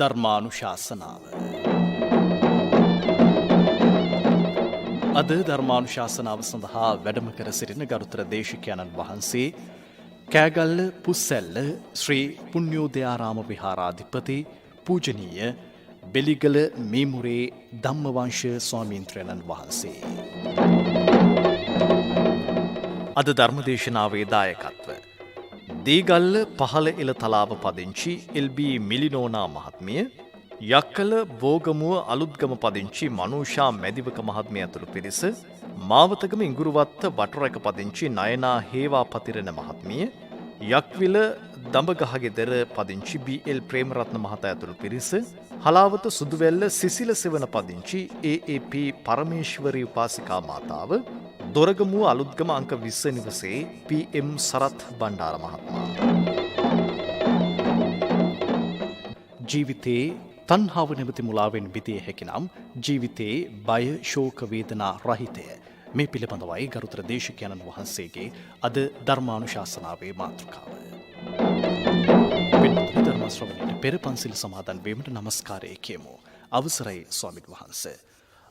ධර්මානුශාසනාව. අද ධර්මානුශාසනාව සඳහා වැඩම කර සිටින ගරුතර දේශිකයන්න් වහන්සේ කෑගල්ල පුස්සැල්ල ශ්‍රී පුණ්‍යෝදයාරාම විහාරාධිපති පූජනීය බෙලිගල මීමුරේ ධම්මවංශ ස්වාමීන්ද්‍රයන්න් වහන්සේ. අද ධර්මදේශනාවේ දායකත්ව දීගල්ල පහළ එළ තලාව පදිංචි එල්.බී. මිලිනෝනා මහත්මිය, යක්කල බෝගමුව අලුත්ගම පදිංචි මනෝෂා මැදිවක මහත්මිය ඇතුළු පිරිස, මාවතගම ඉඟුරුවත්ත වටරැක පදිංචි නයනා හේවාපතිරණ මහත්මිය, යක්විල දඹගහගෙදර පදිංචි බී.එල්. ප්‍රේමරත්න මහතා ඇතුළු පිරිස, හලාවත සුදුවැල්ල සිසිල සෙවන පදිංචි ඒ.ඒ.පී. පරමේශ්වරී උපාසිකා මාතාව, දොරගමුව අලුත්ගම අංක 20 නිවසේ පී.එම්. සරත් බණ්ඩාර මහත්මයා. ජීවිතේ තණ්හාව නැමැති මුලාවෙන් මිදිය හැකි නම් ජීවිතේ බය, ශෝක, වේදනා රහිතය. මේ පිළිබඳවයි ගරුතර දේශිකයන්න් වහන්සේගේ අද ධර්මානුශාසනාවේ මාතෘකාව. ධර්ම ශ්‍රවණයට පෙර පන්සිල් සමාදන් වීමට නමස්කාරය කියමු. අවසරයි ස්වාමීන් වහන්සේ.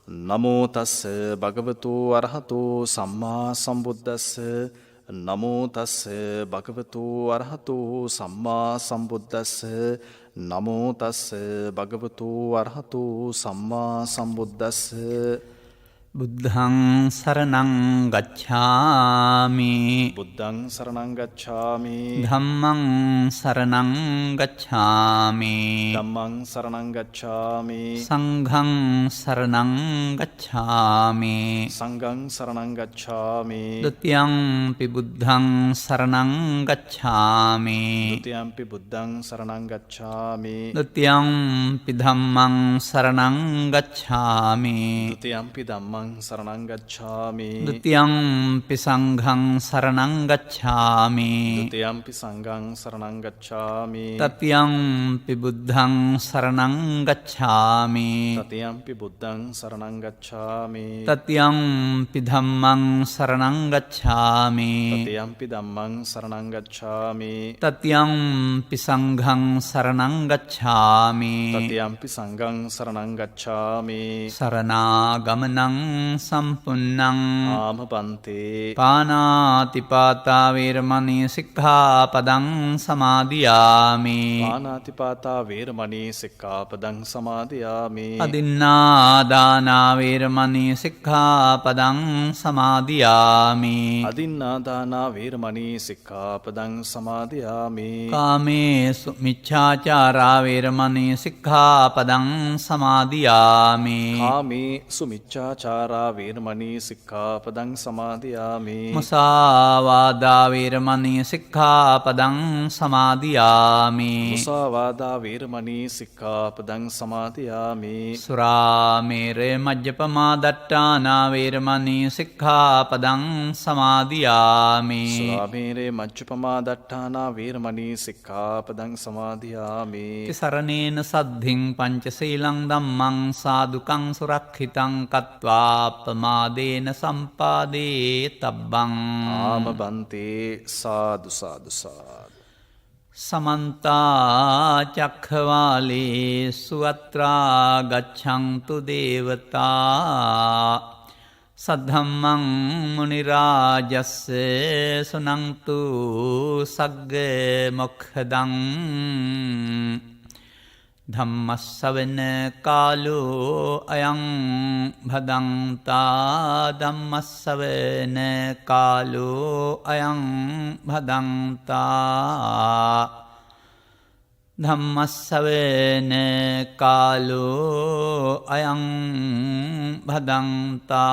නමෝ තස්ස භගවතු අරහතෝ සම්මා සම්බුද්දස්ස. නමෝ තස්ස භගවතු අරහතෝ සම්මා සම්බුද්දස්ස. නමෝ තස්ස භගවතු අරහතෝ සම්මා සම්බුද්දස්ස. බුද්ධං සරණං ගච්ඡාමි. බුද්ධං සරණං ගච්ඡාමි. ධම්මං සරණං ගච්ඡාමි. ධම්මං සරණං ගච්ඡාමි. සංඝං සරණං ගච්ඡාමි. සංඝං සරණං ගච්ඡාමි. ဒ ුතියංපි බුද්ධං සරණං ගච්ඡාමි. ဒ ුතියංපි බුද්ධං සරණං ගච්ඡාමි. ဒ ුතියංපි ධම්මං සරණං ගච්ඡාමි. ဒ ුතියංපි ධම්මං සරණං ගච්ඡාමි. ဒ ුතියංපි සංඝං සරණං ගච්ඡාමි. ဒ ුතියංපි සංඝං සරණං ගච්ඡාමි. තතියංපි බුද්ධං සරණං ගච්ඡාමි. තතියංපි බුද්ධං සරණං ගච්ඡාමි. තතියංපි ධම්මං සරණං ගච්ඡාමි. තතියංපි ධම්මං සරණං ගච්ඡාමි. තතියංපි සංඝං සරණං ගච්ඡාමි. තතියංපි සංඝං සරණං ගච්ඡාමි. සරණාගමනං සම්පුන්නං ආම පන්තේ පානාතිපාතා වේරමණී සික්ඛාපදං සමාදියාමි. පානාතිපාතා වේරමණී සික්ඛාපදං සමාදියාමි. අදින්නාදානා වේරමණී සික්ඛාපදං සමාදියාමි. අදින්නාදානා වේරමණී සික්ඛාපදං සමාදියාමි. කාමේසු මිච්ඡාචාරා වේරමණී සික්ඛාපදං සමාදියාමි. කාමේ සුමිච්ඡාචාරා වේරමණී සික්ඛාපදං සමාදියාමි. මුසාවාදා වේරමණී සික්ඛාපදං සමාදියාමි. මුසාවාදා වේරමණී සික්ඛාපදං සමාදියාමි. සුරාමේරය මජ්ජපමා දට්ඨානා වේරමණී සික්ඛාපදං සමාදියාමි. සුරාමේරේ මජ්ජපමා දට්ඨානා වේරමණී සික්ඛාපදං සමාදියාමි. තිසරණේන සද්ධින් පංචශීලං ධම්මං සාදුකං සුරක්ෂිතං කତ୍වා ප්‍රමාදේන සම්පාදේ තබ්බං. ආම බන්තේ සාදු සාදු සාදු. සමන්ත චක්ඛවාලේසු අත්‍රා ගච්ඡන්තු දේවතා සද්ධම්මං මුනි රාජස්ස සුනන්තු සග්ග මොක්ඛදං. ධම්මස්සවන කාලෝ අයං භදංතා. ධම්මස්සවන කාලෝ අයං භදංතා. ධම්මස්සවන කාලෝ අයං භදංතා.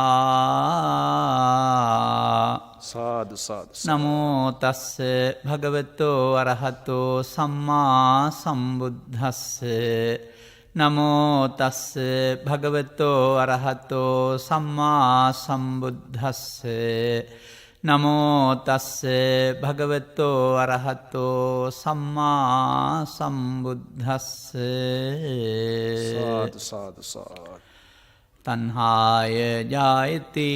සාදු සාදු. නමෝ තස්ස භගවතෝ අරහතෝ සම්මා සම්බුද්දස්ස. නමෝ තස්ස භගවතෝ අරහතෝ සම්මා සම්බුද්දස්ස. නමෝ තස්ස භගවතෝ අරහතෝ සම්මා සම්බුද්දස්ස. සාදු සාදු සාදු. තණ්හාය ජායති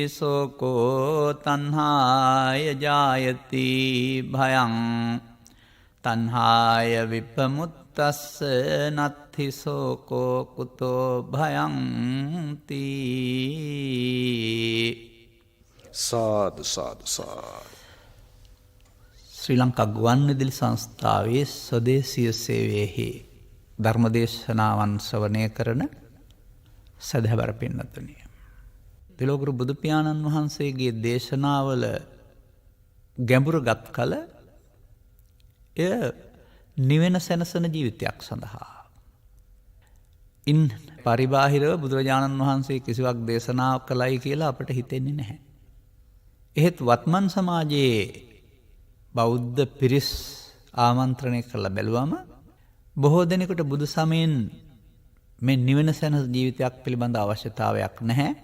සෝකෝ තණ්හාය ජායති භයං තණ්හාය විපමුත්ත විමුක්තස්ස නත්ථි සෝකෝ කුතෝ භයං තී. සාදු සාදු සාදු. ශ්‍රී ලංකා ගුවන්විදුලි සංස්ථාවේ ස්වදේශීය සේවයෙහි ධර්මදේශනාවන් ශ්‍රවණය කරන සදහවර පින්නතුනි. තිලෝගුරු බුදු පියාණන් වහන්සේගේ දේශනාවල ගැඹුරු ගත් කල එය නිවෙන සැනසෙන ජීවිතයක් සඳහා. ඉන් පරිබාහිරව බුදුරජාණන් වහන්සේ කිසිවක් දේශනා කළයි කියලා අපට හිතෙන්නේ නැහැ. එහෙත් වත්මන් සමාජයේ බෞද්ධ පිරිස් ආමන්ත්‍රණය කරලා බැලුවම බොහෝ දෙනෙකුට බුදු සමයෙන් මේ නිවන සැනස ජීවිතයක් පිළිබඳ අවශ්‍යතාවයක් නැහැ.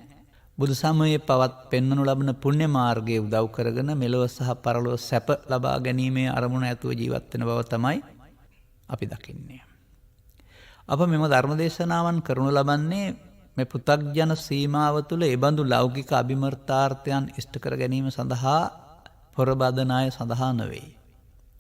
බුදු සමයේ පවත් පෙන්වනු ලබන පුණ්‍ය මාර්ගයේ උදව් කරගෙන මෙලොව සහ පරලොව සැප ලබා ගැනීමේ අරමුණ ඇතුව ජීවත් වෙන බව තමයි අපි දකින්නේ. අප මෙම ධර්මදේශනාවන් කරනු ලබන්නේ මේ පෘථග්ජන සීමාව තුළ ඒ බඳු ලෞකික අභිමර්ථාර්ථයන් ඉෂ්ට කර ගැනීම සඳහා පොරබදන අය සඳහා නෙවෙයි.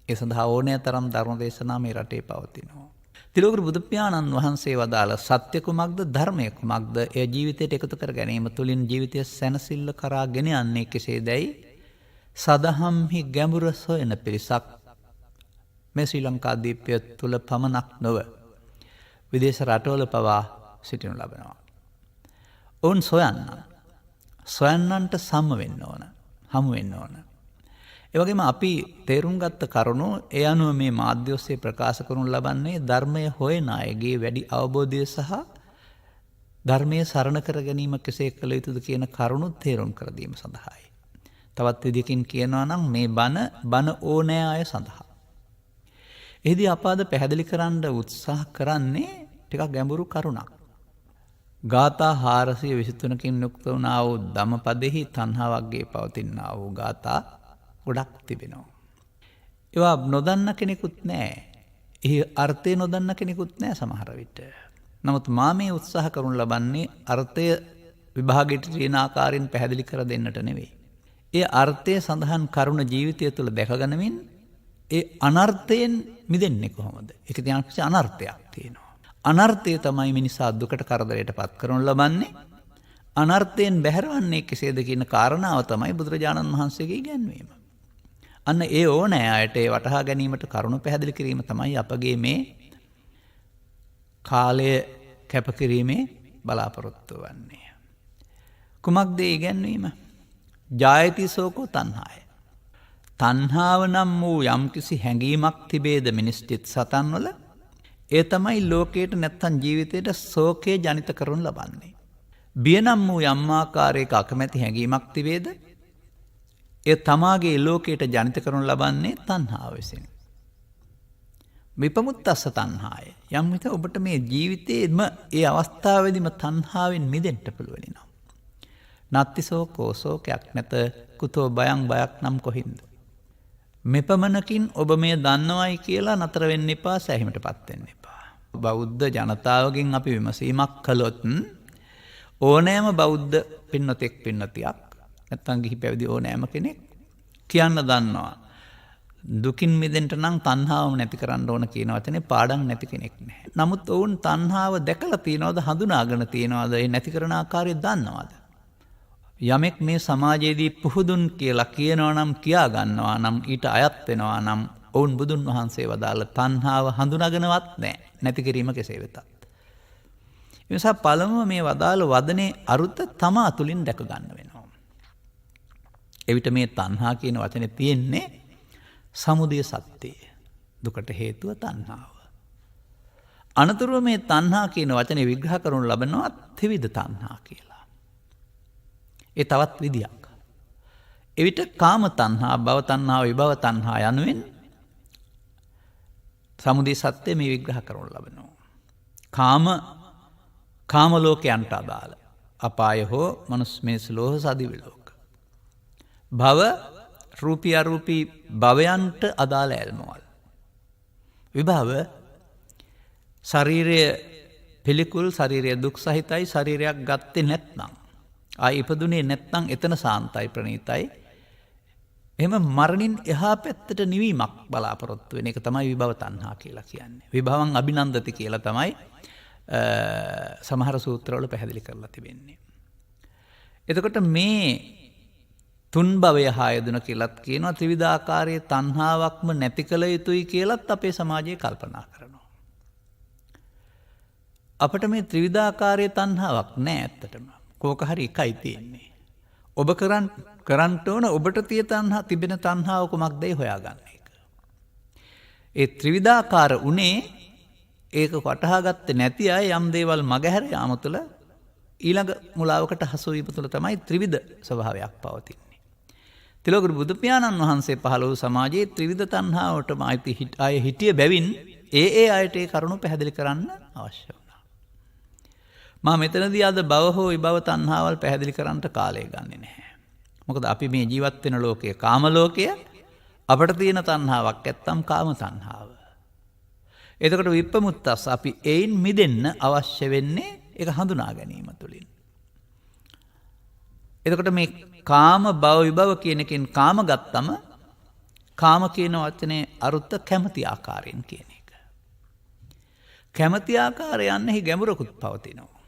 ඒ සඳහා ඕනෑ තරම් ධර්මදේශනා මේ රටේ පවතිනවා. තිලෝගුරු බුදු පියාණන් වහන්සේ වදාළ සත්‍ය කුමක්ද ධර්මය කුමක්ද එය ජීවිතයට එකතු කර ගැනීම තුළින් ජීවිතය සැනසෙල්ල කරා ගෙන යන්නේ කෙසේදැයි සදහම්හි ගැඹුර සොයන පිරිසක් මේ ශ්‍රී ලංකාදීපය තුළ පමණක් නොව විදේශ රටවල පවා සිටිනු ලබනවා. ඔවුන් සොයන්නන්ට සම්ම වෙන්න ඕන, හමු වෙන්න ඕන. එවගේම අපි තේරුම් ගත්ත කරුණු ඒ අනුව මේ මාධ්‍ය ඔස්සේ ප්‍රකාශ කරනු ලබන්නේ ධර්මය හොයන අයගේ වැඩි අවබෝධය සහ ධර්මයේ සරණ කර ගැනීම කෙසේ කළ යුතුද කියන කරුණු තේරුම් කර දීම සඳහායි. තවත් විදිහකින් කියනවා නම් මේ බණ ඕනෑ අය සඳහා. එහිදී අපාද පැහැදිලි කරන්න උත්සාහ කරන්නේ ටිකක් ගැඹුරු කරුණක්. ගාථා 423කින් යුක්ත වුණා වූ ධම්මපදෙහි තණ්හාවක්ගේ පවතිනා වූ ගාථා ගොඩක් තිබෙනවා. ඒවා නොදන්න කෙනෙකුත් නැහැ. එහි අර්ථය නොදන්න කෙනෙකුත් නැහැ සමහර විට. නමුත් මා මේ උත්සාහ කරනු ලබන්නේ අර්ථය විභාගයට තියෙන ආකාරයෙන් පැහැදිලි කර දෙන්නට නෙවෙයි. ඒ අර්ථය සඳහන් කරුණ ජීවිතය තුළ දැකගැනීමෙන් ඒ අනර්ථයෙන් මිදෙන්නේ කොහොමද? ඒක තියන කිසි අනර්ථයක් තියෙනවා. අනර්ථය තමයි මිනිසා දුකට කරදරයට පත් කරනු ලබන්නේ. අනර්ථයෙන් බැහැරවන්නේ කෙසේද කියන කාරණාව තමයි බුදුරජාණන් වහන්සේගේ ඉගැන්වීම. අන්න ඒ ඕනෑ අයට ඒ වටහා ගැනීමට කරුණු පැහැදිලි කිරීම තමයි අපගේ මේ කාලය කැපකිරීමේ බලාපොරොත්තු වන්නේ. කුමක්ද ඒ ඉගැන්වීම? ජායති සෝකෝ තණ්හාය. තණ්හාව නම් වූ යම්කිසි හැඟීමක් තිබේද මිනිස්ටිත් සතන්වල ඒ තමයි ලෝකයට නැත්තම් ජීවිතයට ශෝකය ජනිත කරනු ලබන්නේ. බිය නම් වූ යම් ආකාරයක අකමැති හැඟීමක් තිබේද ඒ තමාගේ ලෝකයට ජනිත කරනු ලබන්නේ තණ්හාව විසින්. විපමුක්තස්ස තණ්හාය. යම් විට ඔබට මේ ජීවිතේම ඒ අවස්ථාවේදීම තණ්හාවෙන් මිදෙන්න පුළුවන් වෙනවා. නත්ති සෝකෝ ශෝකයක් නැත කුතෝ බයක් නම් කොහින්ද? මෙපමණකින් ඔබ මේ දන්නවයි කියලා නතර වෙන්න එපා, සෑහීමටපත් වෙන්න එපා. බෞද්ධ ජනතාවගෙන් අපි විමසීමක් කළොත් ඕනෑම බෞද්ධ පින්නතෙක් පින්නතියක් නැත්තම් ගිහි පැවිදි ඕනෑම කෙනෙක් කියන්න දන්නවා දුකින් මිදෙන්න නම් තණ්හාවම නැති කරන්න ඕන කියන වචනේ පාඩම් නැති කෙනෙක් නැහැ. නමුත් ඔවුන් තණ්හාව දැකලා තියනවද, හඳුනාගෙන තියනවද, ඒ නැති කරන ආකාරය දන්නවද? යමෙක් මේ සමාජයේදී පුහුදුන් කියලා කියනවා නම්, කියා ගන්නවා නම්, ඊට අයත් වෙනවා නම් ඔවුන් බුදුන් වහන්සේ වදාළ තණ්හාව හඳුනාගෙනවත් නැහැ. නැති කිරීම කෙසේ වෙතත්. ඒ නිසා පළමුව මේ වදාළ වදනේ අරුත තමා තුලින් දැක ගන්න වෙනවා. එවිට මේ තණ්හා කියන වචනේ තියෙන්නේ සමුදය සත්‍යය. දුකට හේතුව තණ්හාව. අනතුරුව මේ තණ්හා කියන වචනේ විග්‍රහ කරනු ලබනවා ත්‍රිවිධ තණ්හා කියලා. ඒ තවත් විදියක්. එවිට කාම තණ්හා, භව තණ්හා, විභව තණ්හා යනුවෙන් සමුදය සත්‍ය මේ විග්‍රහ කරනු ලබනවා. කාම ලෝකයන්ට අදාළ අපාය හෝ මනුස්ස ලෝක සදිව්‍ය ලෝක. භව රූපී අරූපී භවයන්ට අදාළ ඇල්මවල්. විභව ශරීරය පිළිකුල්, ශරීරය දුක් සහිතයි, ශරීරයක් ගත්තේ නැත්නම්, ආයි ඉපදුනේ නැත්නම් එතන සාන්තයි ප්‍රණීතයි. එහෙම මරණින් එහා පැත්තට නිවීමක් බලාපොරොත්තු වෙන එක තමයි විභව තණ්හා කියලා කියන්නේ. විභවං අභිනන්දති කියලා තමයි සමහර සූත්‍රවල පැහැදිලි කරලා තිබෙන්නේ. එතකොට මේ තුන් භවය හා යෙදුන කියලත් කියනවා ත්‍රිවිධාකාරයේ තණ්හාවක්ම නැති කළ යුතුයි කියලත් අපේ සමාජයේ කල්පනා කරනවා. අපට මේ ත්‍රිවිධාකාරයේ තණ්හාවක් නෑ ඇත්තටම. කෝක හරි එකයි තියෙන්නේ. ඔබ කරන්න ඕන ඔබට තිබෙන තණ්හාව කුමක්දයි හොයාගන්න එක. ඒ ත්‍රිවිධාකාර උනේ ඒක වටහා ගත්තේ නැති අය යම් දේවල් මගහැර යාම තුළ ඊළඟ මුලාවකට හසු වීම තුළ තමයි ත්‍රිවිධ ස්වභාවයක් පවතින්නේ. තිලෝගුරු බුදු පියාණන් වහන්සේ පහළ වූ සමාජයේ ත්‍රිවිධ තණ්හාවටම අය හිටිය බැවින් ඒ අයට ඒ කරුණු පැහැදිලි කරන්න අවශ්‍ය වුණා. මා මෙතනදී අද භව හෝ විභව තණ්හාවල් පැහැදිලි කරන්නට කාලය ගන්නේ නැහැ. මොකද අපි මේ ජීවත් වෙන ලෝකයේ කාම ලෝකය අපට තියෙන තණ්හාවක් නැත්තම් කාම තණ්හාව. එතකොට විප්පමුත්තස් අපි එයින් මිදෙන්න අවශ්‍ය වෙන්නේ ඒක හඳුනා ගැනීම තුළින්. එතකොට මේ කාම භව විභව කියන එකෙන් කාම ගත්තම කාම කියන වචනේ අරුත්ත කැමති ආකාරයෙන් කියන එක. කැමති ආකාරය යන්නෙහි ගැඹුරකුත් පවතිනවා.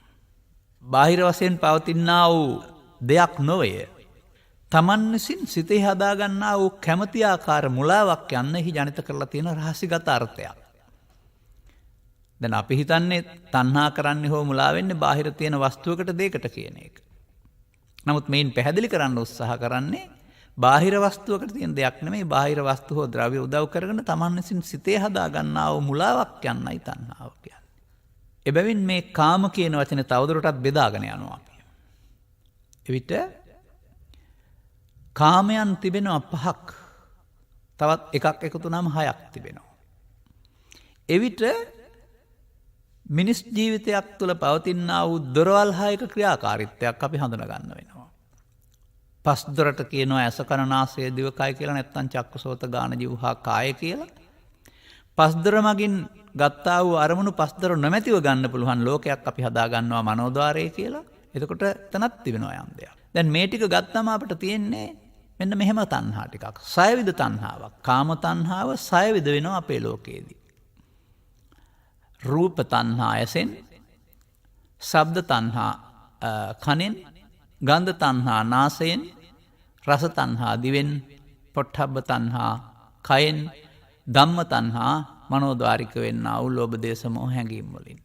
බාහිර වශයෙන් පවතිනා වූ දෙයක් නොවේ. තමන් විසින් සිතේ හදාගන්නා වූ කැමති ආකාර මුලාවක් යන්නෙහි ජනිත කරලා තියෙන රහසිගත අර්ථයක්. දැන් අපි හිතන්නේ තණ්හා කරන්නේ හෝ මුලා වෙන්නේ බාහිර තියෙන වස්තුවකට දෙයකට කියන එක. නමුත් මේන් පැහැදිලි කරන්න උත්සාහ කරන්නේ බාහිර වස්තුවකට තියෙන දෙයක් නෙමෙයි බාහිර වස්තු හෝ ද්‍රව්‍ය උදව් කරගෙන තමන් විසින් සිතේ හදා ගන්නා වූ මුලාවක් යන්නයි තණ්හාව කියන්නේ. එබැවින් මේ කාම කියන වචනේ තවදුරටත් බෙදාගෙන යනවා අපි. එවිට කාමයන් තිබෙනවා 5ක්. තවත් එකක් එකතු වුණාම 6ක් තිබෙනවා. එවිට මිනිස් ජීවිතයක් තුළ පවතිනා වූ දොරවල් 6ක ක්‍රියාකාරීත්වයක් අපි හඳුනා ගන්න වෙනවා. පස් දොරට කියනවා ඇස කන නාසය දිවකය කියලා නැත්නම් චක්කසෝත ගාන ජීවහා කාය කියලා. පස් දොර මගින් ගත්තා වූ අරමුණු පස් දොර නොමැතිව ගන්න පුළුවන් ලෝකයක් අපි හදා ගන්නවා මනෝද්වාරය කියලා. එතකොට එතනක් තිබෙනවා යම් දෙයක්. දැන් මේ ටික ගත්තම අපිට තියෙන්නේ මෙන්න මෙහෙම තණ්හා ටිකක්. 6 විධ තණ්හාවක්. කාම තණ්හාව 6 විධ වෙනවා අපේ ලෝකයේදී. රූප තණ්හා ඇසෙන්, ශබ්ද තණ්හා කනෙන්, ගන්ධ තණ්හා නාසයෙන්, රස තණ්හා දිවෙන්, පොට්ටබ්බ තණ්හා කයෙන්, ධම්ම තණ්හා මනෝද්වාරික වෙන්නා වූ ලෝභ දේශ මොහ හැඟීම් වලින්.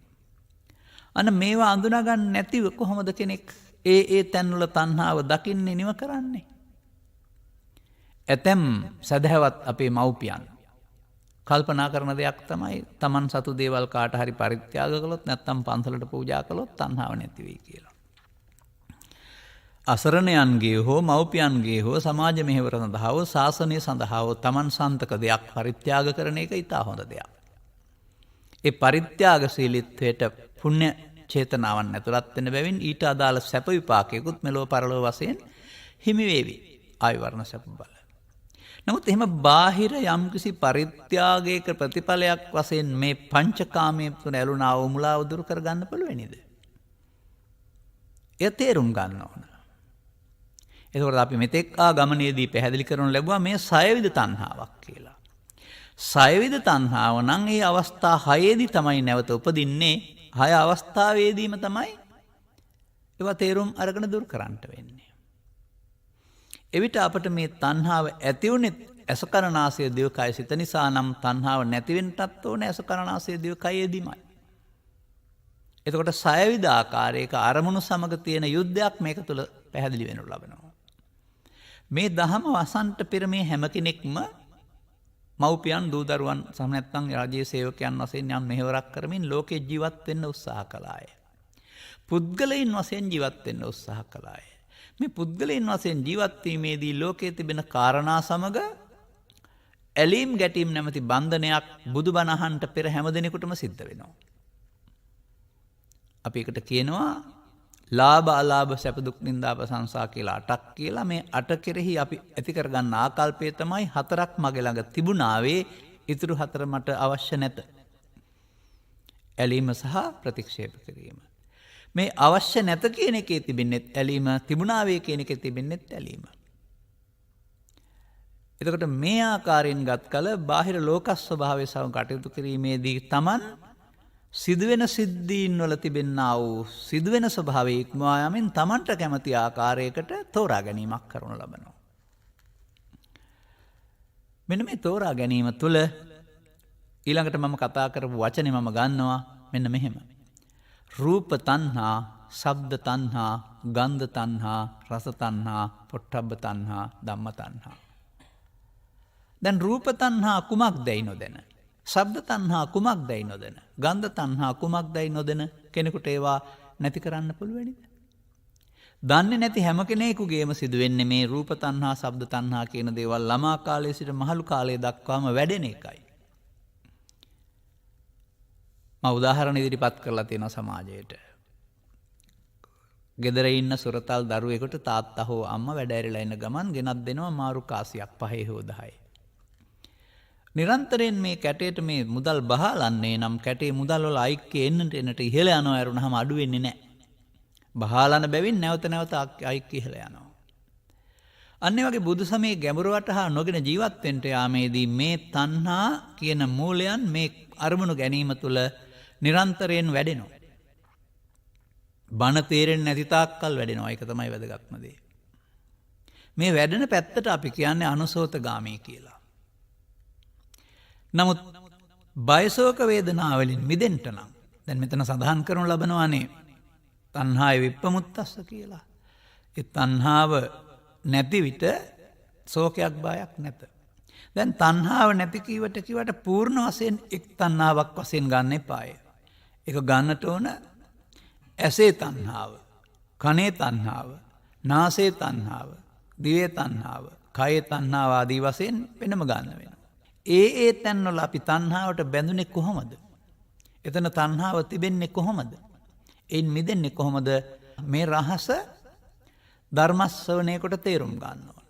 අන්න මේවා අඳුනා ගන්න නැතිව කොහොමද කෙනෙක් ඒ තැන්වල තණ්හාව දකින්නේ නිව කරන්නේ? ඇතැම් සදහවත් අපේ මව්පියන් කල්පනා කරන දෙයක් තමයි තමන් සතු දේවල් කාට හරි පරිත්‍යාග කළොත් නැත්නම් පන්සලට පූජා කළොත් තණ්හාව නැති වෙයි කියලා. අසරණයන්ගේ හෝ මව්පියන්ගේ හෝ සමාජ මෙහෙවර සඳහා හෝ ශාසනය සඳහා හෝ තමන් සන්තක දෙයක් පරිත්‍යාග කරන එක ඉතා හොඳ දෙයක්. ඒ පරිත්‍යාගශීලීත්වයට පුණ්‍ය චේතනාවන් ඇතුළත් වෙන බැවින් ඊට අදාළ සැප විපාකයකුත් මෙලොව පරලොව වශයෙන් හිමි වේවි. ආයු වර්ණ සැප බල. නමුත් එහෙම බාහිර යම්කිසි පරිත්‍යාගයක ප්‍රතිඵලයක් වශයෙන් මේ පංචකාමයේ තුන ඇලුනා වූ මුලාව දුරු කර ගන්න පුළුවන් නේද? ඒ තේරුම් ගන්න ඕන. එතකොට අපි මෙතෙක් ගමනේදී පැහැදිලි කරනු ලැබුවා මේ 6 විධ තණ්හාවක් කියලා. 6 විධ තණ්හාව නම් ඒ අවස්ථා 6ේදී තමයි නැවත උපදින්නේ. 6 අවස්ථාවේදීම තමයි ඒවා තේරුම් අරගෙන දුරු කරන්නට වෙන්නේ. එවිට අපට මේ තණ්හාව ඇති වුනේ අසකරණාසය දිවකය සිත නිසා නම් තණ්හාව නැති වෙන්නටත් ඕනේ අසකරණාසය දිවකයේදීමයි. එතකොට 6 විධ ආකාරයක අරමුණු සමග තියෙන යුද්ධයක් මේක තුළ පැහැදිලි වෙනු ලබනවා. මේ දහම වසන්ට පෙර මේ හැම කෙනෙක්ම මව්පියන් දූ දරුවන් සහ නැත්නම් රාජ්‍ය සේවකයන් වශයෙන් යම් මෙහෙවරක් කරමින් ලෝකේ ජීවත් වෙන්න උත්සාහ කළාය. පුද්ගලයන් වශයෙන් ජීවත් වෙන්න උත්සාහ කළාය. මේ පුද්ගලයන් වශයෙන් ජීවත් වීමේදී ලෝකයේ තිබෙන කාරණා සමග ඇලීම් ගැටීම් නැමැති බන්ධනයක් බුදුබණ අහන්නට පෙර හැම දිනෙකටම සිද්ධ වෙනවා. අපි එකට කියනවා ලාභ අලාභ සැප දුක් නින්දා ප්‍රශංසා කියලා 8ක් කියලා. මේ 8 කෙරෙහි අපි ඇති කරගන්න ආකල්පය තමයි 4ක් මගේ ළඟ තිබුණාවේ ඉතුරු 4 මට අවශ්‍ය නැත. ඇලීම සහ ප්‍රතික්ෂේප කිරීම. මේ අවශ්‍ය නැත කියන එකේ තිබෙන්නේ ඇලීම, තිබුණාවේ කියන එකේ තිබෙන්නේ ඇලීම. එතකොට මේ ආකාරයෙන් ගත් කල බාහිර ලෝක ස්වභාවය සම කටයුතු කිරීමේදී තමන් සිදුවෙන සිද්ධීන් වල තිබෙන්නා වූ සිදුවෙන ස්වභාවය ඉක්මවා යමින් තමන්ට කැමති ආකාරයකට තෝරා ගැනීමක් කරනු ලබනවා. මෙන්න මේ තෝරා ගැනීම තුළ ඊළඟට මම කතා කරපු වචනේ මම ගන්නවා මෙන්න මෙහෙම. රූප තණ්හා, ශබ්ද තණ්හා, ගන්ධ තණ්හා, රස තණ්හා, පොට්ටබ්බ තණ්හා, ධම්ම තණ්හා. දැන් රූප තණ්හා කුමක්දයි නොදැන, ශබ්ද තණ්හා කුමක්දයි නොදැන, ගන්ධ තණ්හා කුමක්දයි නොදැන කෙනෙකුට ඒවා නැති කරන්න පුළුවනිද? දන්නේ නැති හැම කෙනෙකුගේම සිදුවෙන්නේ මේ රූප තණ්හා, ශබ්ද තණ්හා කියන දේවල් ළමා කාලයේ සිට මහලු කාලය දක්වාම වැඩෙන එකයි. මම උදාහරණ ඉදිරිපත් කරලා තියෙනවා සමාජයට. ගෙදර ඉන්න සුරතල් දරුවෙකුට තාත්තා හෝ අම්මා වැඩ ඇරිලා ඉන්න ගමන් ගෙනත් දෙනවා මාරු කාසියක් 5 හෝ 10. නිරන්තරයෙන් මේ කැටේට මේ මුදල් බහලන්නේ නම් කැටේ මුදල් වල අයික්‍ය එන්නට ඉහළ යනවා ඇරුණාම අඩු වෙන්නේ නැහැ. බහලන බැවින් නැවත නැවත අයික්‍ය ඉහළ යනවා. අන්නේ වගේ බුදු සමයේ ගැඹුරු වටහා නොගෙන ජීවත් වෙන්න යාමේදී මේ තණ්හා කියන මූලයන් මේ අරමුණු ගැනීම තුළ නිරන්තරයෙන් වැඩෙනවා. බණ තේරෙන්නේ නැති තාක්කල් වැඩෙනවා. ඒක තමයි වැදගත්ම දේ. මේ වැඩෙන පැත්තට අපි කියන්නේ අනුසෝතගාමී කියලා. නමුත් බයසෝක වේදනාවලින් මිදෙන්න නම් දැන් මෙතන සඳහන් කරනු ලබනවානේ තණ්හාය විප්පමුත්තස්ස කියලා. ඒ තණ්හාව නැති විට ශෝකයක් බයක් නැත. දැන් තණ්හාව නැති කිවට පූර්ණ වශයෙන් එක් තණ්හාවක් වශයෙන් ගන්න එපාය. ඒක ගන්නට ඕන ඇසේ තණ්හාව, කනේ තණ්හාව, නාසයේ තණ්හාව, දිවේ තණ්හාව, කයේ තණ්හාව ආදී වශයෙන් වෙනම ගන්න වෙනවා. ඒ තැන්වල අපි තණ්හාවට බැඳුනේ කොහොමද? එතන තණ්හාව තිබෙන්නේ කොහොමද? එයින් මිදෙන්නේ කොහොමද? මේ රහස ධර්මශ්‍රවණය කොට තේරුම් ගන්න ඕන.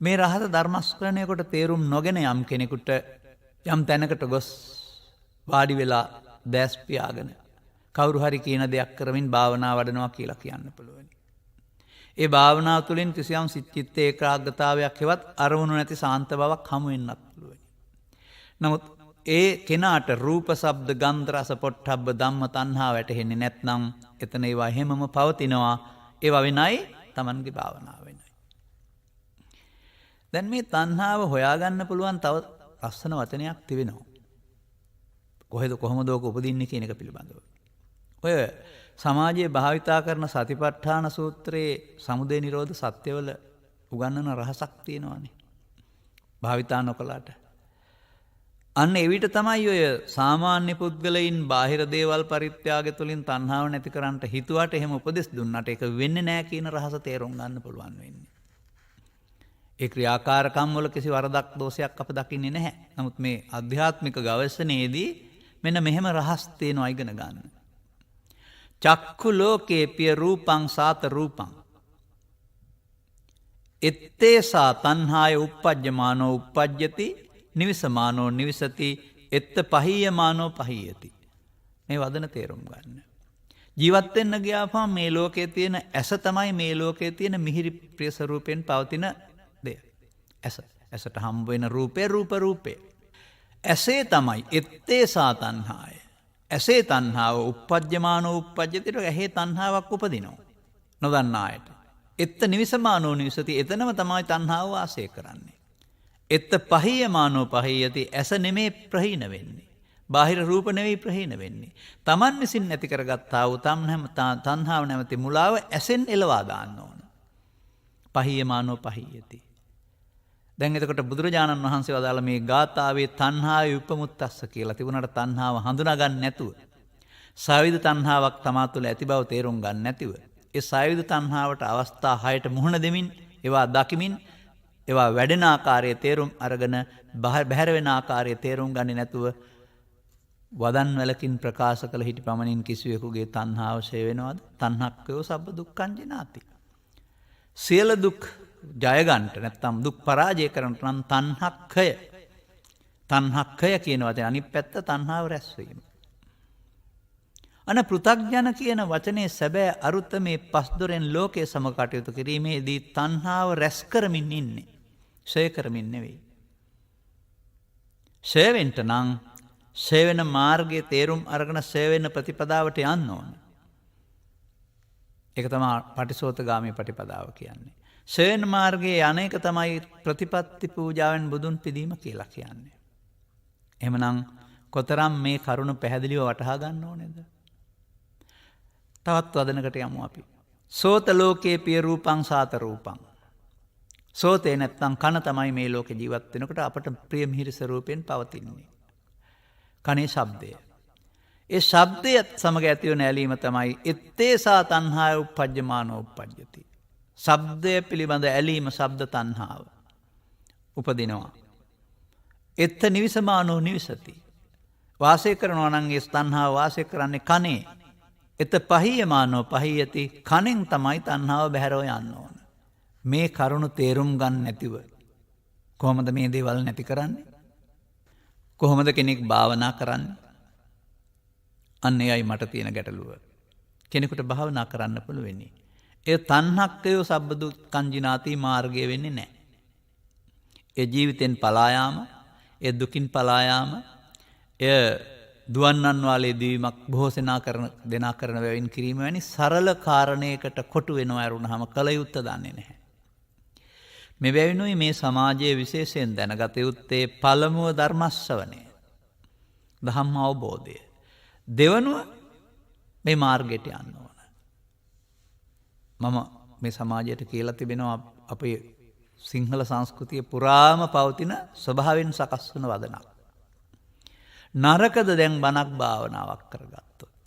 මේ රහස ධර්මශ්‍රවණය කොට තේරුම් නොගෙන යම් කෙනෙකුට යම් තැනකට ගොස් වාඩි වෙලා දැස් පියාගෙන කවුරු හරි කියන දෙයක් කරමින් භාවනා වඩනවා කියලා කියන්න පුළුවන්. ඒ භාවනාව තුළින් කිසියම් චිත්ත ඒකාග්‍රතාවයක් හෙවත් අරමුණු නැති සාන්ත බවක් හමු වෙන්නත් පුළුවන්. නමුත් ඒ කෙනාට රූප, ශබ්ද, ගන්ධ, රස, පොට්ටබ්බ ධම්ම තණ්හා වැටහෙන්නේ නැත්නම් එතන ඒවා හැමම පවතිනවා. ඒවා වෙනයි, Tamanගේ භාවනාව වෙනයි. දැන් මේ තණ්හාව හොයාගන්න පුළුවන් තව ලස්සන වචනයක් තිබෙනවා. කොහොමද ඕක උපදින්නේ කියන එක පිළිබඳව. ඔය සමාජයේ භාවිතා කරන සතිපට්ඨාන සූත්‍රයේ සමුදය නිරෝධ සත්‍යවල උගන්වන රහසක් තියෙනවානේ. භාවිතා නොකලාට. අන්න එවිට තමයි ඔය සාමාන්‍ය පුද්ගලයින් බාහිර දේවල් පරිත්‍යාගය තුළින් තණ්හාව නැති කරන්නට හිතුවට එහෙම උපදෙස් දුන්නට ඒක වෙන්නේ නැහැ කියන රහස තේරුම් ගන්න පුළුවන් වෙන්නේ. ඒ ක්‍රියාකාරකම් වල කිසි වරදක් දෝෂයක් අප දකින්නේ නැහැ. නමුත් මේ ආධ්‍යාත්මික ගවේෂණයේදී මෙන්න මෙහෙම රහස් තියෙනවා ඉගෙන ගන්න. චක්ඛු ලෝකේ පිය රූපං සාත රූපං එත්තේසා තණ්හාය uppajjamaano uppajjati නිවිසමානෝ නිවිසති එත්ත පහීයමානෝ පහීයති. මේ වදන තේරුම් ගන්න. ජීවත් වෙන්න ගියාම මේ ලෝකයේ තියෙන ඇස තමයි මේ ලෝකයේ තියෙන මිහිරි ප්‍රිය ස්වරූපෙන් පවතින දෙය. ඇසට හම්බ වෙන රූපේ. ඇසේ තමයි එත්තේසා තණ්හාය. ඇසේ තණ්හාව uppajjamaano uppajjati ඇහි තණ්හාවක් උපදිනවා. නොදන්නා අයට. එත්ත නිවිසමානෝ නිවිසති එතනම තමයි තණ්හාව වාසය කරන්නේ. එත්ත පහීයමානෝ පහීයති ඇස නෙමේ ප්‍රහීන වෙන්නේ. බාහිර රූප නෙවෙයි ප්‍රහීන වෙන්නේ. Taman විසින් නැති කරගත්තා වූ තණ්හාව නැමැති මුලාව ඇසෙන් එලවා දාන්න ඕන. පහීයමානෝ පහීයති. දැන් එතකොට බුදුරජාණන් වහන්සේ වදාළ මේ ගාථාවේ තණ්හාවේ උපමුත්තස්ස කියලා තිබුණාට තණ්හාව හඳුනා ගන්න නැතුව සාවිද තණ්හාවක් තමා තුළ ඇති බව තේරුම් ගන්න නැතිව ඒ සාවිද තණ්හාවට අවස්ථා 6ට මුහුණ දෙමින් ඒවා දකිමින් ඒවා වැඩෙන ආකාරයේ තේරුම් අරගෙන බැහැර වෙන ආකාරයේ තේරුම් ගන්නේ නැතුව වදන් වලකින් ප්‍රකාශ කළ හිටි පමණින් කිසිවෙකුගේ තණ්හාව ෂේ වෙනවද? තණ්හක්කයෝ සබ්බ දුක්ඛං ජිනාති. සියලු දුක් ජය ගන්නට නැත්නම් දුක් පරාජය කරන්නට නම් තණ්හක්කය කියන වචනේ අනිත් පැත්ත තණ්හාව රැස්වීම. අන පෘථග්ජන කියන වචනේ සැබෑ අරුත මේ පස්දොරෙන් ලෝකයේ සම කටයුතු කිරීමේදී තණ්හාව රැස් කරමින් ඉන්නේ. ෂය කරමින් නෙවෙයි. ෂය වෙන්න නම් ෂය වෙන මාර්ගයේ තේරුම් අරගෙන ෂය වෙන ප්‍රතිපදාවට යන්න ඕන. ඒක තමයි පටිසෝතගාමී ප්‍රතිපදාව කියන්නේ. ෂය වෙන මාර්ගයේ අනේක තමයි ප්‍රතිපත්ති පූජාවෙන් බුදුන් පිදීම කියලා කියන්නේ. එහෙමනම් කොතරම් මේ කරුණ පැහැදිලිව වටහා ගන්න ඕනේද? තවත් වදනකට යමු අපි. සෝත ලෝකේ පිය රූපං සාත රූපං. සෝතේ නැත්තම් කන තමයි මේ ලෝකේ ජීවත් වෙනකොට අපට ප්‍රිය මිහිරි ස්වරූපයෙන් පවතින්නේ. කනේ ශබ්දය. ඒ ශබ්දය සමග ඇති වෙන ඇලීම තමයි එත්තේසා තණ්හාය උප්පජ්ජමානෝ උප්පජ්ජති. ශබ්දය පිළිබඳ ඇලීම ශබ්ද තණ්හාව උපදිනවා. එත්ත නිවිසමානෝ නිවිසති. වාසය කරනවා නම් ඒ තණ්හාව වාසය කරන්නේ කනේ. එත පහියමානෝ පහියති. කනෙන් තමයි තණ්හාව බැහැරව යන්න ඕන. මේ කරුණු තේරුම් ගන්න නැතිව කොහොමද මේ දේවල් නැති කරන්නේ? කොහොමද කෙනෙක් භාවනා කරන්නේ? අන්න එයයි මට තියෙන ගැටලුව. කෙනෙකුට භාවනා කරන්න පුළුවෙන්නේ. ඒ තණ්හක්කය සබ්බදුක්ඛං ජිනාති මාර්ගය වෙන්නේ නැහැ. ඒ ජීවිතෙන් පලා යාම, ඒ දුකින් පලා යාම, එය දුවන්නන් වාලේ දීමක් බොහෝසෙනා දෙනා කරන වැවින් කිරීම වැනි සරල කාරණයකට කොටු වෙනවා ඇරුණාම කල යුත්තේ දන්නේ නැහැ. මේ බැවිනුයි මේ සමාජයේ විශේෂයෙන් දැනගත යුත්තේ පළමුව ධර්ම ශ්‍රවණය. ධම්ම අවබෝධය. දෙවනුව මේ මාර්ගයට යන්න ඕන. මම මේ සමාජයට කියලා තිබෙනවා අපේ සිංහල සංස්කෘතිය පුරාම පවතින ස්වභාවයෙන් සකස් වන වදනක්. නරකද දැන් බණක් භාවනාවක් කරගත්තොත්.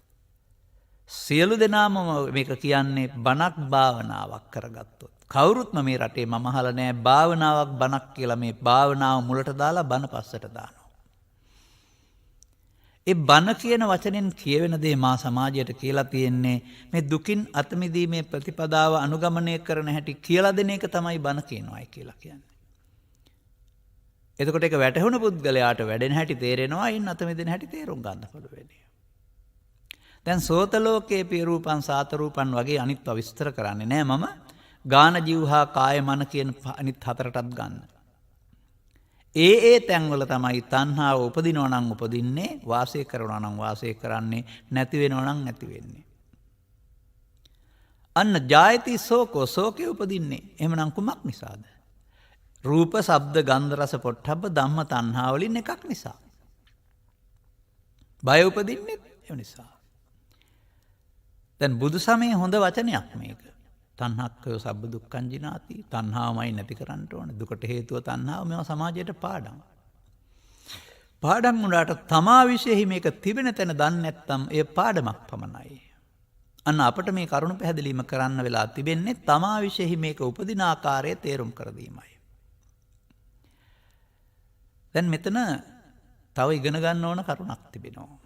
සියලු දෙනාම මේක කියන්නේ බණක් භාවනාවක් කරගත්තොත්. කවුරුත්ම මේ රටේ මම අහලා නැහැ භාවනාවක් බණක් කියලා මේ භාවනාව මුලට දාලා බණ පස්සට දානවා. ඒ බණ කියන වචනෙන් කියවෙන දේ මා සමාජයට කියලා තියෙන්නේ මේ දුකින් අත මිදීමේ ප්‍රතිපදාව අනුගමනය කරන හැටි කියලා දෙන එක තමයි බණ කියනවායි කියලා කියන්නේ. එතකොට ඒක වැටහුණු පුද්ගලයාට වැඩෙන හැටි තේරෙනවා, ඉන් අත මිදෙන හැටි තේරුම් ගන්න පුළුවන්. දැන් සෝත ලෝකේ පිය රූපං සාත රූපං වගේ අනිත්ව විස්තර කරන්නේ නැහැ මම. ගාන ජීවහා කාය මන කියන අනිත් හතරටත් ගන්න. ඒ තැන්වල තමයි තණ්හාව උපදිනවා නම් උපදින්නේ, වාසය කරනවා නම් වාසය කරන්නේ, නැති වෙනවා නම් නැති වෙන්නේ. අන්න ජායති සෝකෝ සෝකේ උපදින්නේ. එහෙමනම් කුමක් නිසාද? රූප, ශබ්ද, ගන්ධ, රස, පොට්ටබ්බ ධම්ම තණ්හා වලින් එකක් නිසා. බය උපදින්නේ ඒ නිසා. දැන් බුදු සමයේ හොඳ වචනයක් මේක. තණ්හක්කය සබ්බ දුක්ඛං ජිනාති. තණ්හාවමයි නැති කරන්න ඕන. දුකට හේතුව තණ්හාව. මේවා සමාජයට පාඩම්. පාඩම් වුණාට තමා විශේෂයි මේක තිබෙන තැන දන්නේ නැත්නම් ඒ පාඩමක් පමණයි. අන්න අපිට මේ කරුණ පැහැදිලිම කරන්න වෙලා තිබෙන්නේ තමා විශේෂයි මේක උපදින ආකාරය තේරුම් කර දීමයි. දැන් මෙතන තව ඉගෙන ගන්න ඕන කරුණක් තිබෙනවා.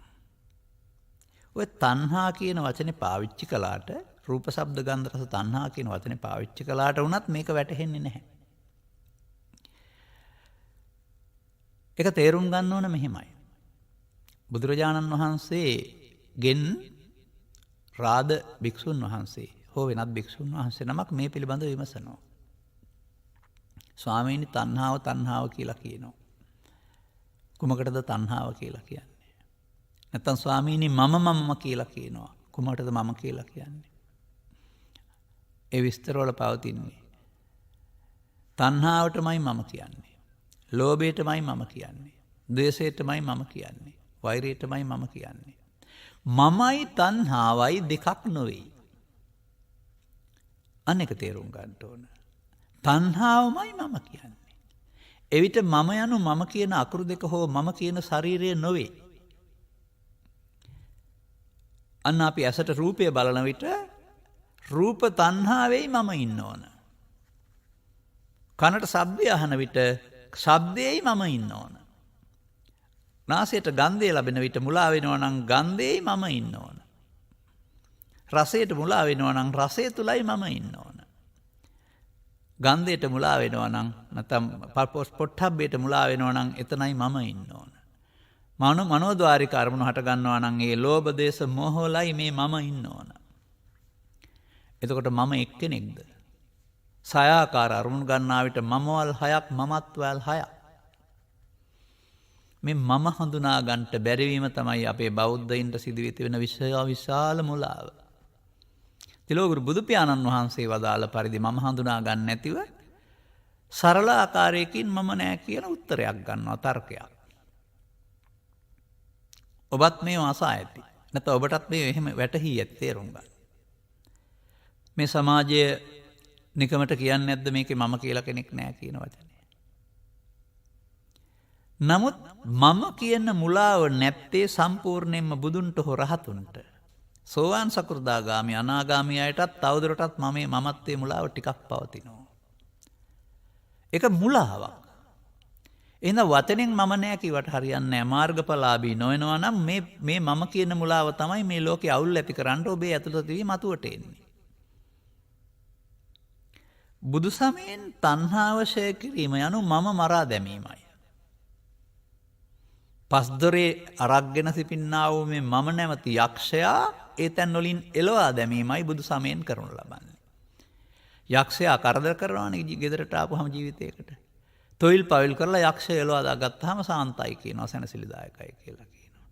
ඔය තණ්හා කියන වචනේ පාවිච්චි කළාට රූප, ශබ්ද, ගන්ධ, රස, තණ්හා කියන වචනේ පාවිච්චි කළාට වුණත් මේක වැටහෙන්නේ නැහැ. ඒක තේරුම් ගන්න ඕන මෙහෙමයි. බුදුරජාණන් වහන්සේගෙන් රාද භික්ෂුන් වහන්සේ හෝ වෙනත් භික්ෂුන් වහන්සේ නමක් මේ පිළිබඳව විමසනවා. ස්වාමීනි තණ්හාව කියලා කියනවා. කුමකටද තණ්හාව කියලා කියන්නේ? නැත්තම් ස්වාමීනි මම කියලා කියනවා. කුමකටද මම කියලා කියන්නේ? ඒ විස්තරවල පවතින්නේ තණ්හාවටමයි මම කියන්නේ. ලෝභයටමයි මම කියන්නේ. ද්වේෂයටමයි මම කියන්නේ. වෛරයටමයි මම කියන්නේ. මමයි තණ්හාවයි දෙකක් නොවේ. අනේක තේරුම් ගන්න ඕන. තණ්හාවමයි මම කියන්නේ. එවිට මම යනු මම කියන අකුරු දෙක හෝ මම කියන ශරීරය නොවේ. අන්න අපි ඇසට රූපය බලන විට රූප තණ්හාවෙයි මම ඉන්න ඕන. කනට ශබ්දය අහන විට ශබ්දයේයි මම ඉන්න ඕන. නාසයට ගන්ධය ලැබෙන විට මුලා වෙනවා නම් ගන්ධයේයි මම ඉන්න ඕන. රසයට මුලා වෙනවා නම් රසය තුලයි මම ඉන්න ඕන. ගන්ධයට මුලා වෙනවා නම් නැත්නම් පොට්ටබ්බේට මුලා වෙනවා නම් එතනයි මම ඉන්න ඕන. මනෝද්වාරික අරමුණු හට ගන්නවා නම් ඒ ලෝභ, දේශ, මොහොලයි මේ මම ඉන්න ඕන. එතකොට මම එක්කෙනෙක්ද? සයාකාර අරමුණු ගන්නා විට මමවල් 6ක් මමත්වල් 6ක්. මේ මම හඳුනා ගන්නට බැරිවීම තමයි අපේ බෞද්ධයින්ට සිදුවී තිබෙන විශාල මුලාව. තිලෝගුරු බුදු පියාණන් වහන්සේ වදාළ පරිදි මම හඳුනා ගන්න නැතිව සරල ආකාරයකින් මම නෑ කියන උත්තරයක් ගන්නවා තර්කයක්. ඔබත් මේ අසා ඇති. නැත්නම් ඔබටත් මේ එහෙම වැටහි ඇති තේරුම් ගන්න. මේ සමාජය නිකමට කියන්නේ නැද්ද මේකේ මම කියලා කෙනෙක් නෑ කියන වචනේ. නමුත් මම කියන මුලාව නැත්තේ සම්පූර්ණයෙන්ම බුදුන්ට හෝ රහතුන්ට. සෝවාන් සකෘදාගාමි අනාගාමි අයටත් තවදුරටත් මමත්වයේ මුලාව ටිකක් පවතිනවා. ඒක මුලාවක්. එහෙනම් වචනෙන් මම නෑ කිව්වට හරියන්නේ නෑ. මාර්ගඵලාභී නොවනවා නම් මේ මම කියන මුලාව තමයි මේ ලෝකේ අවුල් ඇති කරන්න ඔබේ ඇතුළත තිබී මතුවට එන්නේ. බුදු සමයෙන් තණ්හාව ඡය කිරීම යනු මම මරා දැමීමයි. පස්දොරේ අරක්ගෙන සිටින්නා වූ මේ මම නැමැති යක්ෂයා ඒ තැන් වලින් එලවා දැමීමයි බුදු සමයෙන් කරනු ලබන්නේ. යක්ෂයා කරදර කරනවානේ ගෙදරට ආපුවම ජීවිතයකට. තොইল පවිල් කරලා යක්ෂය එලවා දාගත්තාම සාන්තයි කියනවා, සැනසිලිදායකයි කියලා කියනවා.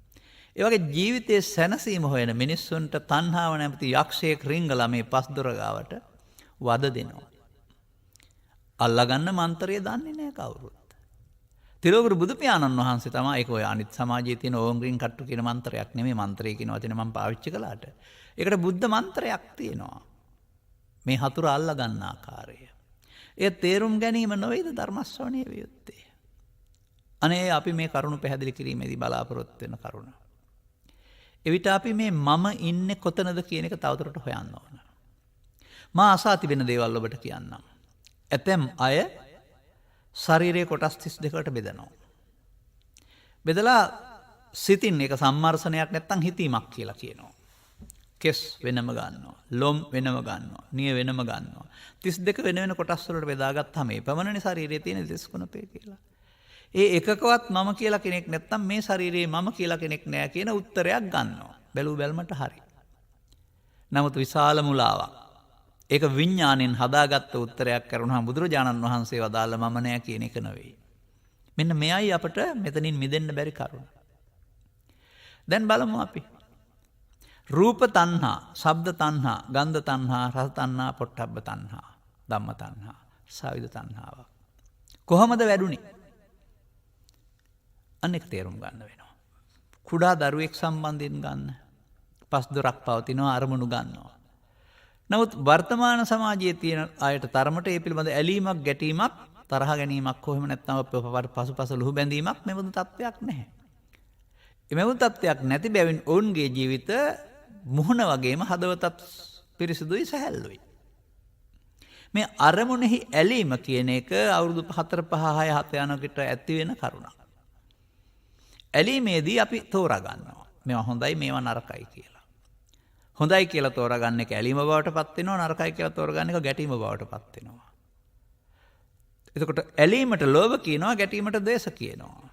ඒ වගේ ජීවිතයේ සැනසීම හොයන මිනිස්සුන්ට තණ්හාව නැමැති යක්ෂයෙක් රිංගලා මේ පස්දොර ගාවට වද දෙනවා. අල්ලගන්න මන්ත්‍රය දන්නේ නැහැ කවුරුත්. තිලෝගුරු බුදු පියාණන් වහන්සේ තමයි ඒක ඔය අනිත් සමාජයේ තියෙන ඕංග්‍රින් කට්ටු කියන මන්ත්‍රයක් නෙමෙයි, මන්ත්‍රය කියන වචනේ මම පාවිච්චි කළාට. ඒකට බුද්ධ මන්ත්‍රයක් තියෙනවා. මේ හතුර අල්ල ගන්න ආකාරය. ඒ තේරුම් ගැනීම නොවේද ධර්ම ශ්‍රවණයේ වියුත්තේ. අනේ අපි මේ කරුණ පැහැදිලි කිරීමේදී බලාපොරොත්තු වෙන කරුණ. එවිට අපි මේ මම ඉන්නේ කොතනද කියන එක තවදුරට හොයන්න ඕන. මා අසා තිබෙන දේවල් ඔබට කියන්නම්. ඇතැම් අය ශරීරයේ කොටස් 32කට බෙදනවා. බෙදලා සිතින් එක සම්මර්ෂණයක් නැත්තම් හිතීමක් කියලා කියනවා. කෙස් වෙනම ගන්නවා, ලොම් වෙනම ගන්නවා, නිය වෙනම ගන්නවා. 32 වෙන වෙන කොටස් වලට බෙදාගත්තාම මේ පමණනේ ශරීරයේ තියෙන 39 කියලා. ඒ එකකවත් මම කියලා කෙනෙක් නැත්තම් මේ ශරීරයේ මම කියලා කෙනෙක් නෑ කියන උත්තරයක් ගන්නවා. බැලු බැලමට හරි. නමුත් විශාල මුලාවක්. ඒක විඥාණයෙන් හදාගත්ත උත්තරයක් කරුණා බුදුරජාණන් වහන්සේ වදාළ මම නෑ කියන එක නෙවෙයි. මෙන්න මෙයයි අපට මෙතනින් මිදෙන්න බැරි කරුණ. දැන් බලමු අපි. රූප තණ්හා, ශබ්ද තණ්හා, ගන්ධ තණ්හා, රස තණ්හා, පොට්ටබ්බ තණ්හා, ධම්ම තණ්හා, සවිද තණ්හාව. කොහොමද වැඩුණේ? අනෙක් තේරුම් ගන්න වෙනවා. කුඩා දරුවෙක් සම්බන්ධයෙන් ගන්න. පස් දොරක් පවතිනවා, අරමුණු ගන්නවා. නමුත් වර්තමාන සමාජයේ තියෙන අයට තරමට ඒ පිළිබඳ ඇලීමක්, ගැටීමක්, තරහ ගැනීමක් කොහොම නැත්නම් පසුපස ලුහු බැඳීමක් මෙබඳු තත්ත්වයක් නැහැ. එමෙවුන් තත්ත්වයක් නැති බැවින් ඔවුන්ගේ ජීවිත මුහුණ වගේම හදවතත් පිරිසිදුයි, සැහැල්ලුයි. මේ අරමුණෙහි ඇලීම කියන එක අවුරුදු 4 5 6 7 යනකොට ඇති වෙන කරුණක්. ඇලීමේදී අපි තෝරා ගන්නවා. මේවා හොඳයි, මේවා නරකයි කියලා. හොඳයි කියලා තෝරාගන්න එක ඇලීම බවට පත් වෙනවා, නරකයි කියලා තෝරාගන්න එක ගැටීම බවට පත් වෙනවා. එතකොට ඇලීමට ලෝභ කියනවා, ගැටීමට ද්වේෂ කියනවා.